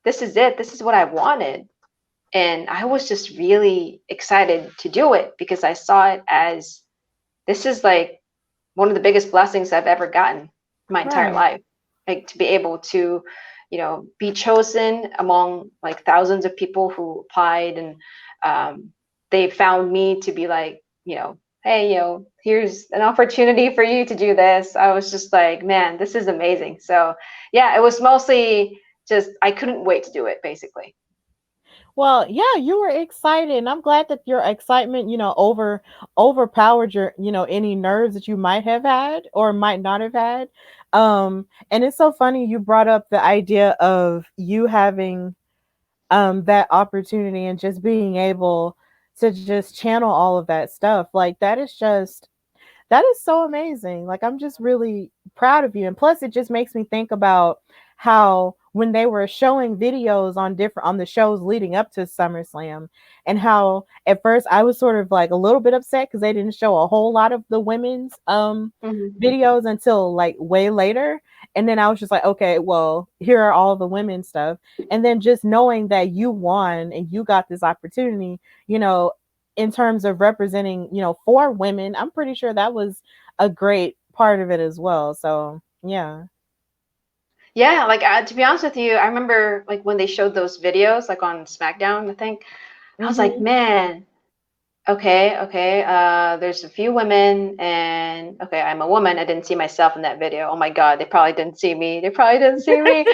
this is it. This is what I wanted. And I was just really excited to do it because I saw it as this is like one of the biggest blessings I've ever gotten my entire Right. life. Like to be able to, be chosen among like thousands of people who applied and they found me to be like, hey, here's an opportunity for you to do this. I was just like, man, this is amazing. So yeah, it was mostly just I couldn't wait to do it, basically. Well, yeah, you were excited, and I'm glad that your excitement, overpowered your, any nerves that you might have had or might not have had. And it's so funny you brought up the idea of you having that opportunity and just being able to just channel all of that stuff. Like that is so amazing. Like, I'm just really proud of you. And plus, it just makes me think about how when they were showing videos on the shows leading up to SummerSlam, and how at first I was sort of like a little bit upset because they didn't show a whole lot of the women's Hmm. videos until like way later. And then I was just like, okay, well, here are all the women stuff. And then just knowing that you won and you got this opportunity, you know, in terms of representing, for women. I'm pretty sure that was a great part of it as well. So yeah. Yeah, like to be honest with you, I remember like when they showed those videos like on SmackDown, I think I was like, Mm-hmm. man, okay, there's a few women, and okay, I'm a woman. I didn't see myself in that video. Oh my God, they probably didn't see me. They probably didn't see me.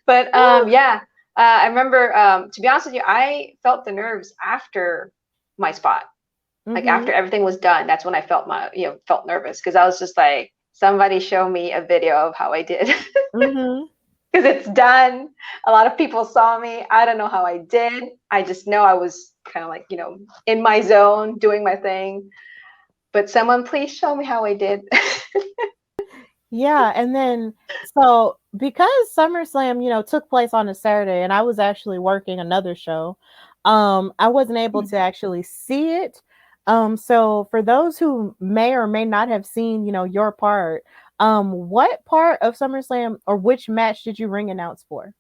But yeah, I remember. To be honest with you, I felt the nerves after my spot. Like Mm-hmm. after everything was done, that's when I felt felt nervous because I was just like, somebody show me a video of how I did. Mm-hmm. Because it's done. A lot of people saw me. I don't know how I did. I just know I was kind of like, in my zone, doing my thing. But someone please show me how I did. Yeah, and then so because SummerSlam, took place on a Saturday and I was actually working another show, I wasn't able to actually see it. So for those who may or may not have seen, your part, what part of SummerSlam or which match did you ring announce for?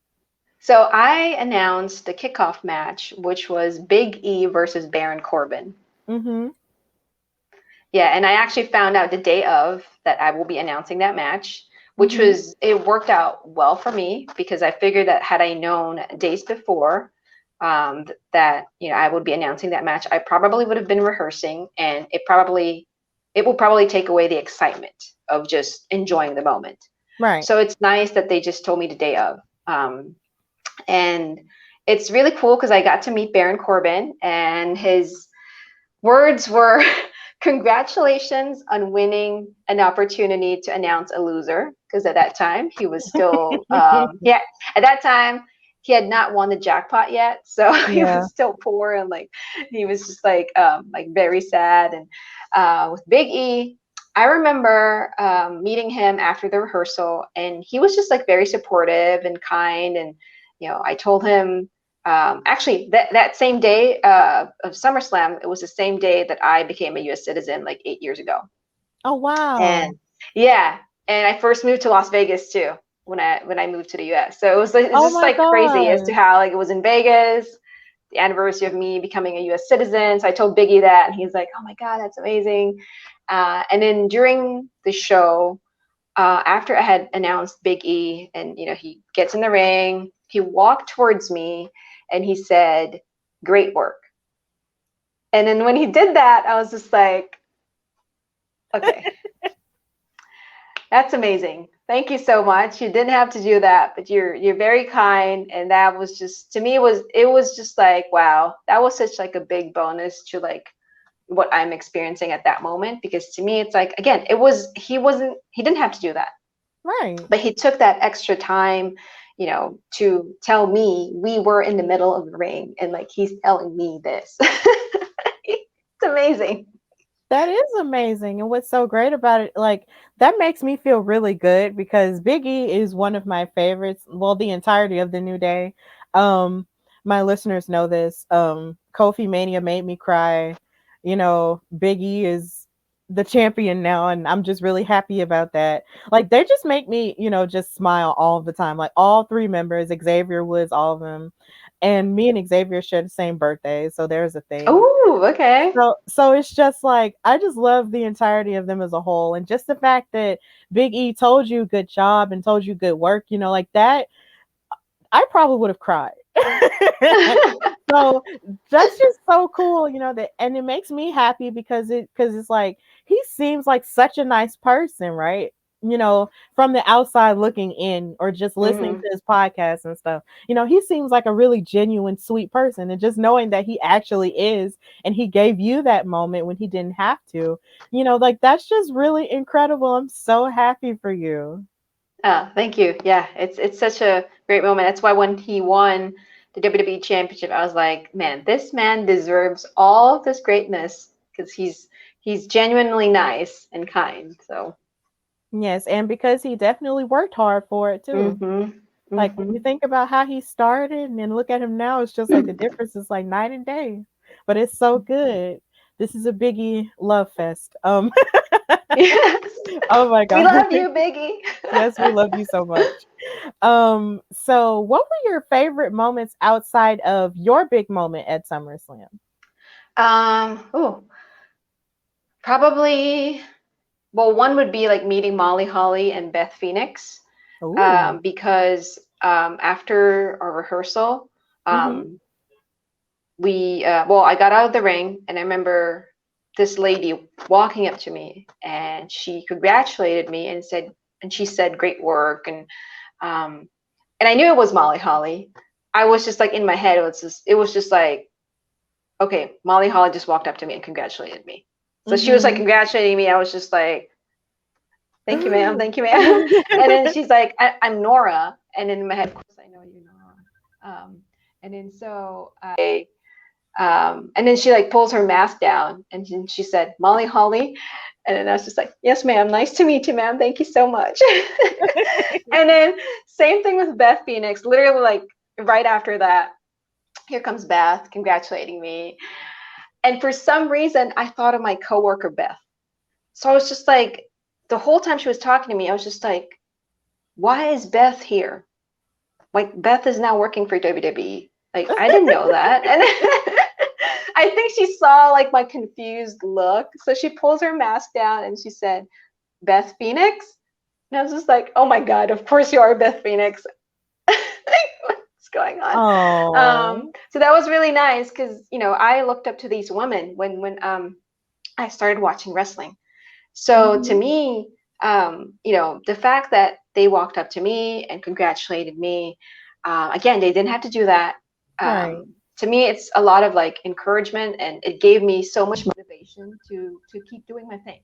So I announced the kickoff match, which was Big E versus Baron Corbin. Mm-hmm. Yeah, and I actually found out the day of that I will be announcing that match, which Mm-hmm. was, it worked out well for me because I figured that had I known days before that, I would be announcing that match, I probably would have been rehearsing, and it will probably take away the excitement of just enjoying the moment. Right. So it's nice that they just told me the day of. And it's really cool because I got to meet Baron Corbin, and his words were congratulations on winning an opportunity to announce a loser. Because at that time he was still, yeah, at that time he had not won the jackpot yet, so he Yeah. was still poor, and like he was just like very sad. And with Big E, I remember meeting him after the rehearsal, and he was just like very supportive and kind. And I told him, actually, that same day of SummerSlam, it was the same day that I became a U.S. citizen, like 8 years ago. Oh wow. And yeah, and I first moved to Las Vegas too when I moved to the U.S. So it's Oh just my like crazy as to God. how like it was in Vegas, the anniversary of me becoming a U.S. citizen. So I told Biggie that, and he's like, "Oh my God, that's amazing." And then during the show, after I had announced Big E, and he gets in the ring, he walked towards me, and he said, "Great work." And then when he did that, I was just like, "Okay, that's amazing. Thank you so much. You didn't have to do that, but you're very kind." And that was just, to me, it was just like, wow, that was such like a big bonus to like what I'm experiencing at that moment. Because to me, it's like, again, he didn't have to do that, Right. but he took that extra time, to tell me we were in the middle of the ring, and like he's telling me this. It's amazing. That is amazing. And what's so great about it, like, that makes me feel really good because Big E is one of my favorites. Well, the entirety of the New Day. My listeners know this. Kofi Mania made me cry. Big E is the champion now, and I'm just really happy about that. Like, they just make me, just smile all the time. Like, all three members, Xavier Woods, all of them. And me and Xavier share the same birthday, so there's a thing. Oh, okay. So it's just like I just love the entirety of them as a whole, and just the fact that Big E told you good job and told you good work, like that, I probably would have cried. So that's just so cool, that, and it makes me happy because it's like he seems like such a nice person, right? From the outside looking in or just listening Hmm. to his podcast and stuff, he seems like a really genuine, sweet person. And just knowing that he actually is, and he gave you that moment when he didn't have to, like that's just really incredible. I'm so happy for you. Oh, thank you. Yeah, it's such a great moment. That's why when he won the WWE Championship, I was like, man, this man deserves all of this greatness because he's genuinely nice and kind. So, Yes, and because he definitely worked hard for it too. hmm Like when you hmm think about how he started and then look at him now, it's just like the difference is like night and day. But it's so good. This is a Biggie love fest. Yes. Oh my We God. love you, Biggie. Yes, we love you so much. So what were your favorite moments outside of your big moment at SummerSlam? Oh, probably. Well, one would be like meeting Molly Holly and Beth Phoenix, Ooh. because after our rehearsal, Mm-hmm. well, I got out of the ring, and I remember this lady walking up to me, and she congratulated me and she said, "Great work," and I knew it was Molly Holly. I was just like in my head, it was just like, okay, Molly Holly just walked up to me and congratulated me. So she was like Mm-hmm. congratulating me. I was just like, thank you, ma'am. Thank you, ma'am. And then she's like, I'm Nora. And in my head, of course, I know you, Nora. And then so and then she like pulls her mask down and she said, Molly Holly. And then I was just like, yes, ma'am. Nice to meet you, ma'am. Thank you so much. And then same thing with Beth Phoenix. Literally, like right after that, here comes Beth congratulating me. And for some reason, I thought of my coworker, Beth. So I was just like, the whole time she was talking to me, I was just like, why is Beth here? Like, Beth is now working for WWE. Like, I didn't know that. And I think she saw like my confused look. So she pulls her mask down and she said, Beth Phoenix? And I was just like, oh my God, of course you are Beth Phoenix. What's going on? Oh. So that was really nice because, you know, I looked up to these women when I started watching wrestling. So to Mm-hmm. me, you know, the fact that they walked up to me and congratulated me, again, they didn't have to do that. Right. To me, it's a lot of like encouragement, and it gave me so much motivation to keep doing my thing.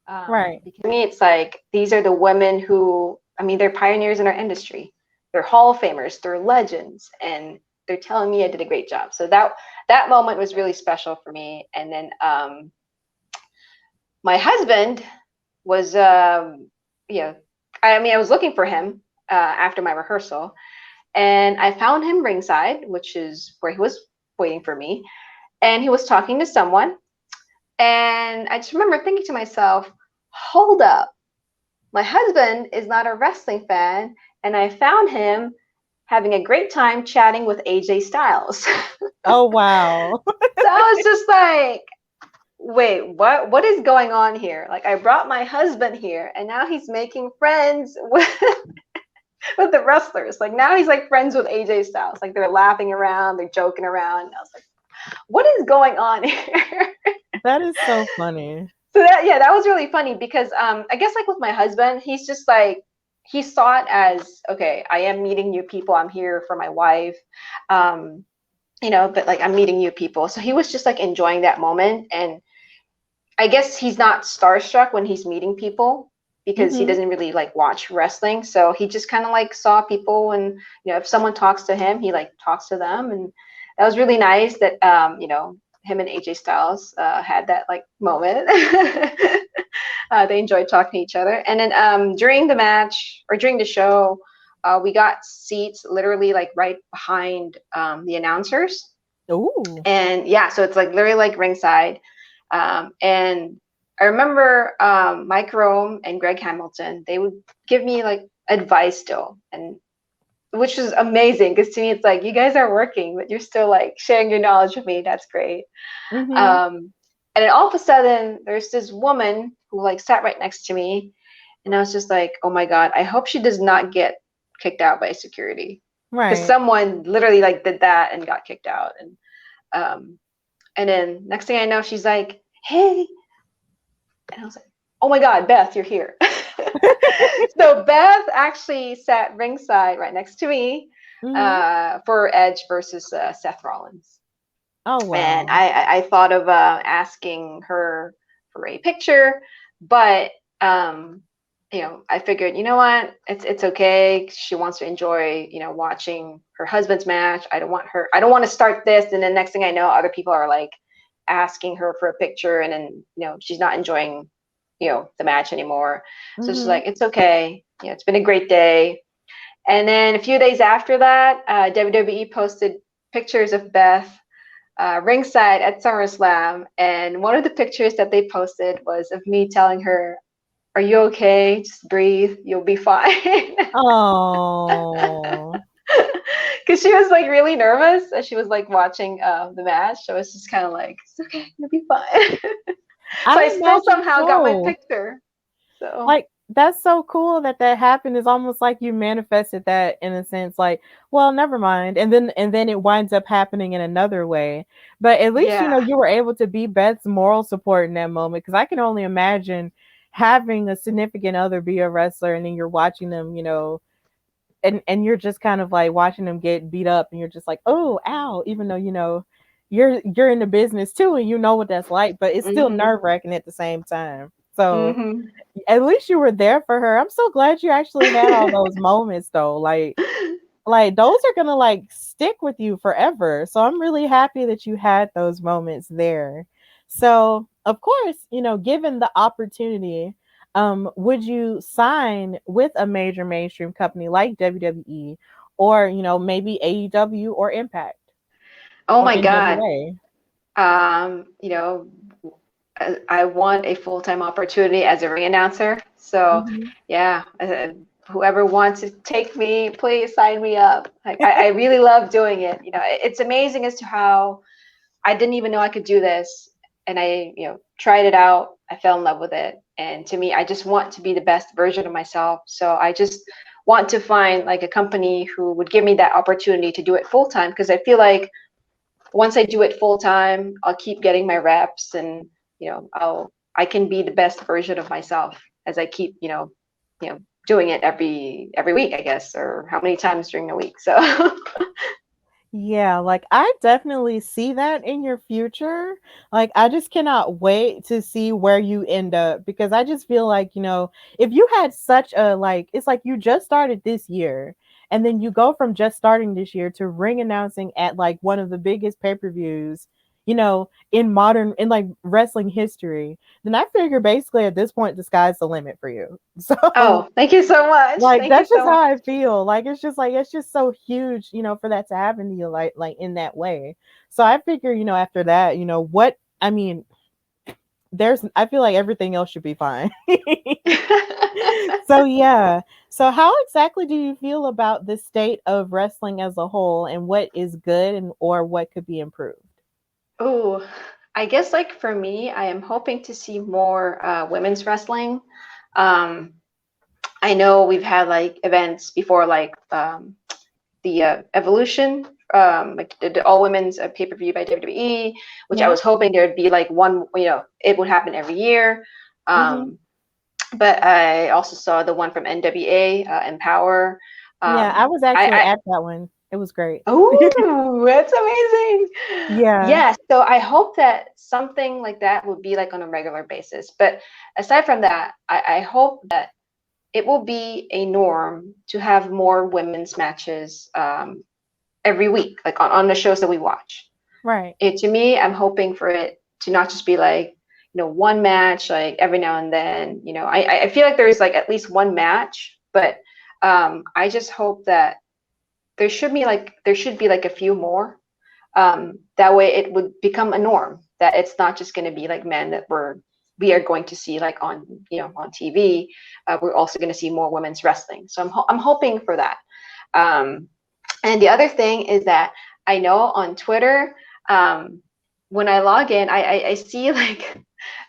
Right. Because to me, it's like these are the women who, I mean, they're pioneers in our industry. They're Hall of Famers. They're legends, and they're telling me I did a great job. So that moment was really special for me. And then my husband was, you know, I mean, I was looking for him after my rehearsal, and I found him ringside, which is where he was waiting for me. And he was talking to someone. And I just remember thinking to myself, hold up, my husband is not a wrestling fan. And I found him having a great time chatting with AJ Styles. So Oh wow. I was just like, wait, what is going on here? Like, I brought my husband here and now he's making friends with the wrestlers. Like, now he's like friends with AJ Styles. Like, they're laughing around, they're joking around. And I was like, what is going on here? That is so funny. So that was really funny because I guess like with my husband, he's just like, he saw it as, okay, I am meeting new people. I'm here for my wife. You know, but like I'm meeting new people. So he was just like enjoying that moment. And I guess he's not starstruck when he's meeting people because he Mm-hmm. doesn't really like watch wrestling. So he just kind of like saw people, and you know, if someone talks to him, he like talks to them. And that was really nice that you know, him and AJ Styles had that like moment. They enjoyed talking to each other. And then during the match or during the show, we got seats literally like right behind the announcers. Ooh. And yeah, so it's like literally like ringside. And I remember Mike Rome and Greg Hamilton, they would give me like advice still, and which was amazing because to me it's like, you guys are working, but you're still like sharing your knowledge with me. That's great. Mm-hmm. And then all of a sudden, there's this woman who like sat right next to me, and I was just like, oh my God, I hope she does not get kicked out by security, because Right. someone literally like did that and got kicked out. Um, and then next thing I know, she's like, hey. And I was like, oh my God, Beth, you're here. So Beth actually sat ringside right next to me Mm-hmm. for Edge versus Seth Rollins. Oh And wow. I thought of asking her for a picture, but you know, I figured, you know what, it's okay. She wants to enjoy, you know, watching her husband's match. I don't want to start this, and then next thing I know, other people are like asking her for a picture, and then you know, she's not enjoying, you know, the match anymore. So she's Mm-hmm. like, it's okay. You know, it's been a great day. And then a few days after that, WWE posted pictures of Beth ringside at SummerSlam, and one of the pictures that they posted was of me telling her are you okay? Just breathe. You'll be fine. Oh, Because she was like really nervous as she was like watching the match. So it's just kind of like, it's okay, you'll be fine. But I I still imagine somehow got my so. picture. So Like that's so cool that that happened. It's almost like you manifested that in a sense. Like, well, never mind, and then it winds up happening in another way. But at least yeah. you were able to be Beth's moral support in that moment. Because I can only imagine having a significant other be a wrestler, and then you're watching them, and you're just kind of like watching them get beat up, and you're just like, oh, ow, even though you're in the business too, and you know what that's like, but it's still Mm-hmm. nerve wracking at the same time. So Mm-hmm. at least you were there for her. I'm so glad you actually had all those moments though. Like those are gonna like stick with you forever. So I'm really happy that you had those moments there. So of course, given the opportunity, would you sign with a major mainstream company like WWE or maybe AEW or Impact Oh or my God. NWA? You know, I want a full-time opportunity as a ring announcer. So Hmm. yeah, whoever wants to take me, please sign me up. Like I really love doing it. It's amazing as to how I didn't even know I could do this. And I, tried it out. I fell in love with it. And to me, I just want to be the best version of myself. So I just want to find like a company who would give me that opportunity to do it full time. Because I feel like once I do it full time, I'll keep getting my reps and, I can be the best version of myself as I keep, doing it every week, I guess, or how many times during the week. So Yeah, like I definitely see that in your future. Like I just cannot wait to see where you end up because I just feel like, if you had such a like it's like you just started this year and then you go from just starting this year to ring announcing at like one of the biggest pay-per-views, in like wrestling history, then I figure basically at this point the sky's the limit for you. So oh, thank you so much. like Thank you that's just so how much. I feel. Like it's just so huge, for that to happen to you like in that way. So I figure, after that, what I mean, there's I feel like everything else should be fine. So yeah. So how exactly do you feel about the state of wrestling as a whole and what is good and or what could be improved? Oh, I guess like for me, I am hoping to see more women's wrestling. Um, I know we've had like events before, like the Evolution, like the all women's pay-per-view by WWE, which I Yeah. was hoping there would be like one, it would happen every year. Hmm. But I also saw the one from NWA, Empower. Yeah, I was actually I at that one. It was great. Oh, that's amazing. Yeah. Yeah, so I hope that something like that would be like on a regular basis. But aside from that, I hope that it will be a norm to have more women's matches every week, like on the shows that we watch. Right. To me, I'm hoping for it to not just be like, one match like every now and then. I feel like there's like at least one match, but I just hope that there should be like a few more. That way it would become a norm that it's not just going to be like men that we are going to see like on TV. We're also going to see more women's wrestling. So I'm hoping for that. Um, and the other thing is that I know on Twitter, when I log in, I see like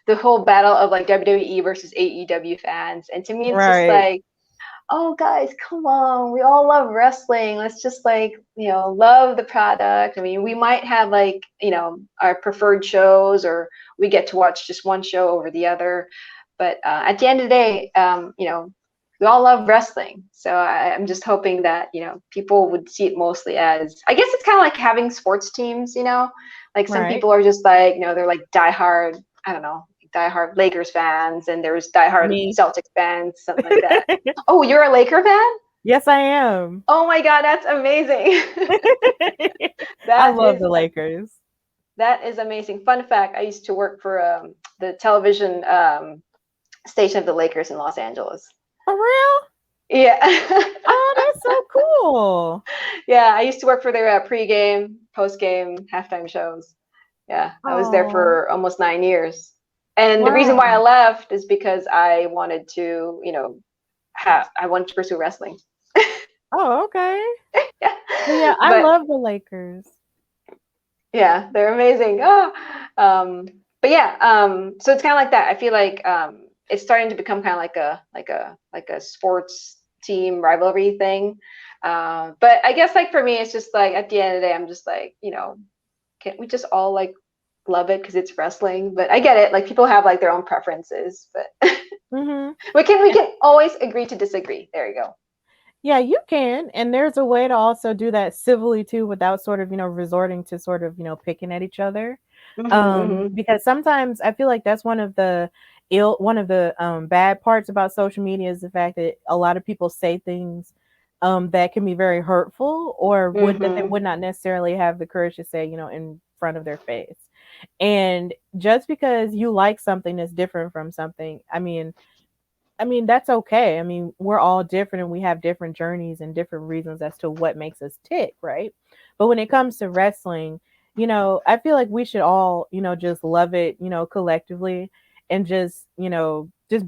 the whole battle of like WWE versus AEW fans, and to me it's just Right. like, oh guys, come on, we all love wrestling, let's just like love the product. I mean, we might have like our preferred shows, or we get to watch just one show over the other, but at the end of the day, we all love wrestling. So I'm just hoping that people would see it mostly as, I guess it's kind of like having sports teams. Like some Right. people are just like, they're like diehard, I don't know, diehard Lakers fans, and there's diehard Me. Celtics fans, something like that. Oh, you're a Laker fan? Yes, I am. Oh my God, that's amazing. I that love is the Lakers. that is amazing. Fun fact: I used to work for the television station of the Lakers in Los Angeles. For real? Yeah, Oh, that's so cool. yeah. I used to work for their pregame, postgame, halftime shows. Yeah, I was there Oh, for almost 9 years. And the reason why I Wow. left is because I wanted to, I wanted to pursue wrestling. Oh, okay. Yeah. Well, yeah, I But love the Lakers. yeah, they're amazing. Oh, but yeah, so it's kind of like that. I feel like it's starting to become kind of like a sports team rivalry thing. But I guess like for me, it's just like at the end of the day, I'm just like, can't we just all like love it because it's wrestling? But I get it. Like people have like their own preferences, but Mm-hmm. we can always agree to disagree. There you go. Yeah, you can. And there's a way to also do that civilly too without sort of, resorting to sort of, picking at each other. Hmm. Because sometimes I feel like that's one of the bad parts about social media is the fact that a lot of people say things that can be very hurtful or would that they Hmm. would not necessarily have the courage to say, in front of their face. And just because you like something that's different from something, I mean, that's okay. I mean, we're all different and we have different journeys and different reasons as to what makes us tick, right? But when it comes to wrestling, I feel like we should all, just love it, collectively and just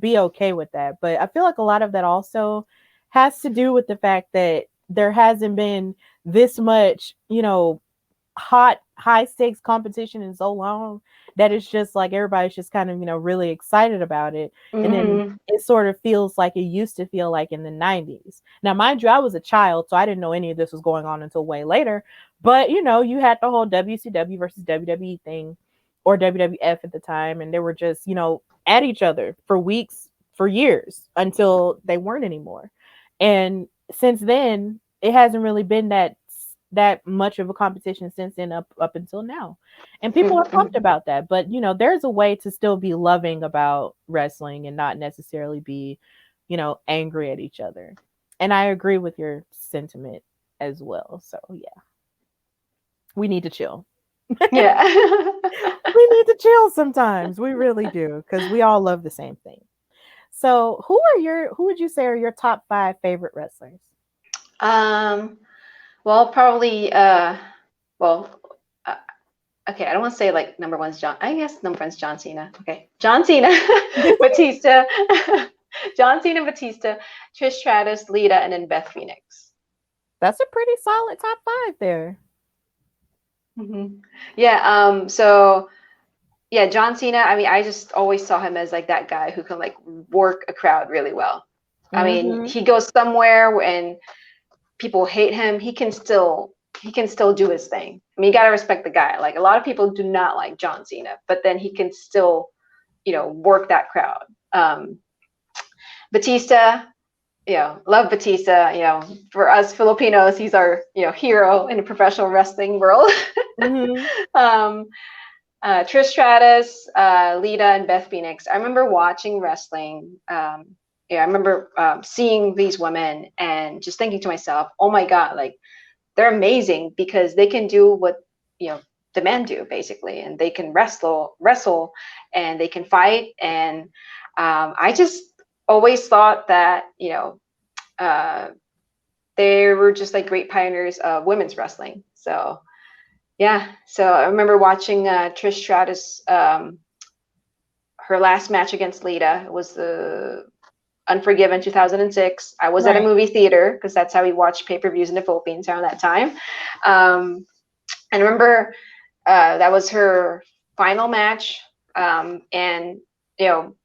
be okay with that. But I feel like a lot of that also has to do with the fact that there hasn't been this much, hot high stakes competition in so long that it's just like everybody's just kind of really excited about it, and then Hmm. it sort of feels like it used to feel like in the 90s. Now mind you, I was a child, so I didn't know any of this was going on until way later, but you had the whole WCW versus WWE thing, or WWF at the time, and they were just at each other for weeks, for years, until they weren't anymore. And since then it hasn't really been that much of a competition since then up until now. And people are pumped about that. But there's a way to still be loving about wrestling and not necessarily be, angry at each other. And I agree with your sentiment as well. So yeah, we need to chill. Yeah. We need to chill sometimes. We really do, because we all love the same thing. So who would you say are your top 5 favorite wrestlers? um, well, probably, well, uh, okay, I don't want to say like number one's John. I guess number one's John Cena. Okay, John Cena, Batista, John Cena, Batista, Trish Stratus, Lita, and then Beth Phoenix. That's a pretty solid top 5 there. Hmm. Yeah. So yeah, John Cena. I mean, I just always saw him as like that guy who can like work a crowd really well. I mean, Mhm. he goes somewhere and people hate him. He can still do his thing. I mean, you gotta respect the guy. Like a lot of people do not like John Cena, but then he can still, work that crowd. Batista, love Batista. For us Filipinos, he's our hero in the professional wrestling world. Mhm. um, Trish Stratus, Lita, and Beth Phoenix. I remember watching wrestling. I remember seeing these women and just thinking to myself, "Oh my God! Like they're amazing because they can do what you know the men do basically, and they can wrestle, and they can fight." And I just always thought that uh, they were just like great pioneers of women's wrestling. So yeah, so I remember watching Trish Stratus, her last match against Lita. It was the Unforgiven 2006. I was at a Right. movie theater because that's how we watched pay-per-views in the Philippines around that time. Um, and I remember that was her final match. And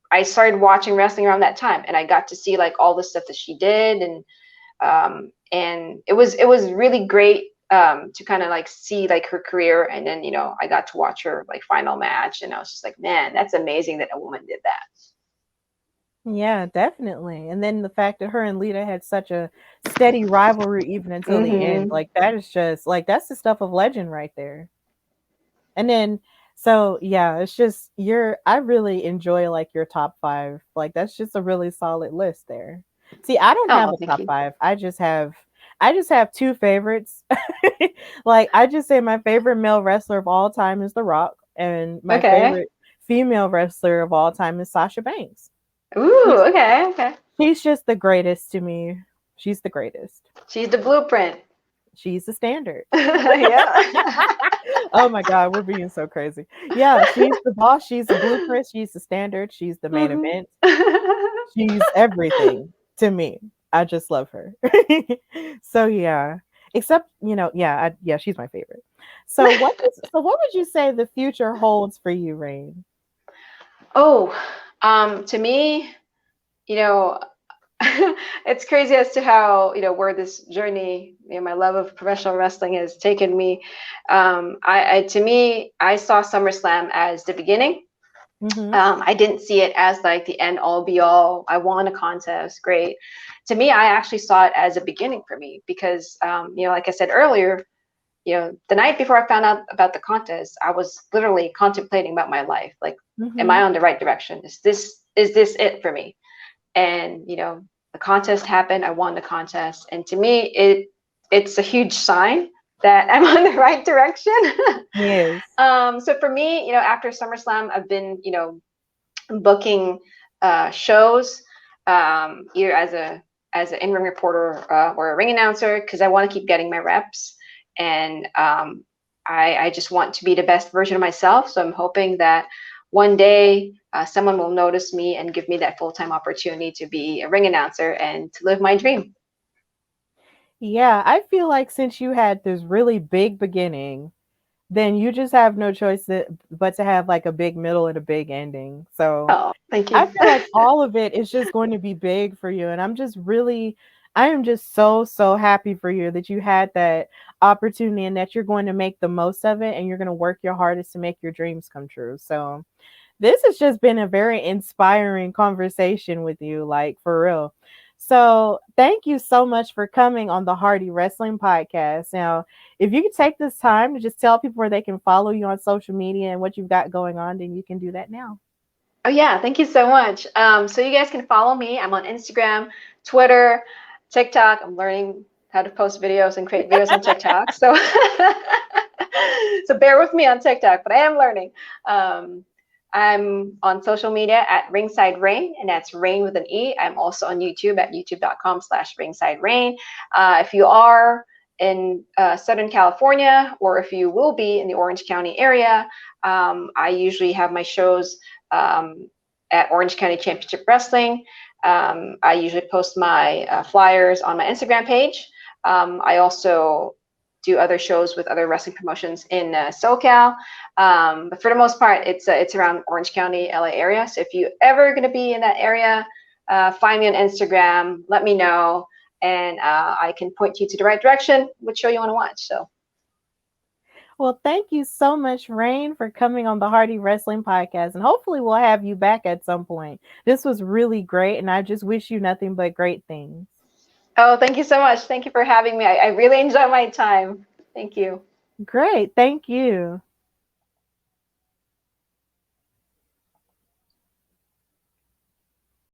I started watching wrestling around that time, and I got to see like all the stuff that she did, and it was really great to kind of like see like her career, and then I got to watch her like final match, and I was just like, man, that's amazing that a woman did that. Yeah, definitely. And then the fact that her and Lita had such a steady rivalry even until the end, Hmm. like that is just like that's the stuff of legend right there. And then so yeah, it's just I really enjoy like your top 5. Like that's just a really solid list there. See, I don't have Oh, a thank top you. 5. I just have 2 favorites. Like I just say my favorite male wrestler of all time is The Rock, and my Okay. favorite female wrestler of all time is Sasha Banks. Ooh, She's okay, okay. she's just the greatest to me. She's the greatest. She's the blueprint. she's the standard. Yeah. Oh my God, we're being so crazy. Yeah, she's the boss, she's the blueprint, she's the standard, she's the main Mhm. event. She's everything to me. I just love her. So yeah. Except, yeah, she's my favorite. So what would you say the future holds for you, Raine? Oh, to me, you know, it's crazy as to how, where this journey, my love of professional wrestling has taken me. To me, I saw SummerSlam as the beginning. Mm-hmm. I didn't see it as like the end all be all. I won a contest, great. To me, I actually saw it as a beginning for me because, like I said earlier, the night before I found out about the contest, I was literally contemplating about my life. Like, am Mm-hmm. I on the right direction? Is this it for me? And the contest happened. I won the contest, and to me, it's a huge sign that I'm on the right direction. Yes. So for me, after SummerSlam, I've been, booking shows, either as an in-ring reporter or a ring announcer, because I want to keep getting my reps, and I just want to be the best version of myself. So I'm hoping that one day someone will notice me and give me that full-time opportunity to be a ring announcer and to live my dream. Yeah, I feel like since you had this really big beginning, then you just have no choice but to have like a big middle and a big ending. So Oh, thank I you. feel like all of it is just going to be big for you. And I am just so, so happy for you that you had that opportunity and that you're going to make the most of it and you're going to work your hardest to make your dreams come true. So this has just been a very inspiring conversation with you, like for real. So thank you so much for coming on the Hardy Wrestling Podcast. Now, if you could take this time to just tell people where they can follow you on social media and what you've got going on, then you can do that now. Oh yeah, thank you so much. So you guys can follow me. I'm on Instagram, Twitter, TikTok. I'm learning how to post videos and create videos on TikTok. So so bear with me on TikTok, but I am learning. Um, I'm on social media at Ringside Raine, and that's Raine with an E. I'm also on YouTube at youtube.com/Ringside Raine. If you are in Southern California, or if you will be in the Orange County area, I usually have my shows at Orange County Championship Wrestling. I usually post my flyers on my Instagram page. I also do other shows with other wrestling promotions in SoCal. But for the most part, it's around Orange County, LA area. So if you're ever going to be in that area, find me on Instagram, let me know, and I can point you to the right direction, which show you want to watch. So. Well, thank you so much, Raine, for coming on the Hardy Wrestling Podcast. And hopefully we'll have you back at some point. This was really great, and I just wish you nothing but great things. Oh, thank you so much. Thank you for having me. I really enjoyed my time. Thank you. Great. Thank you.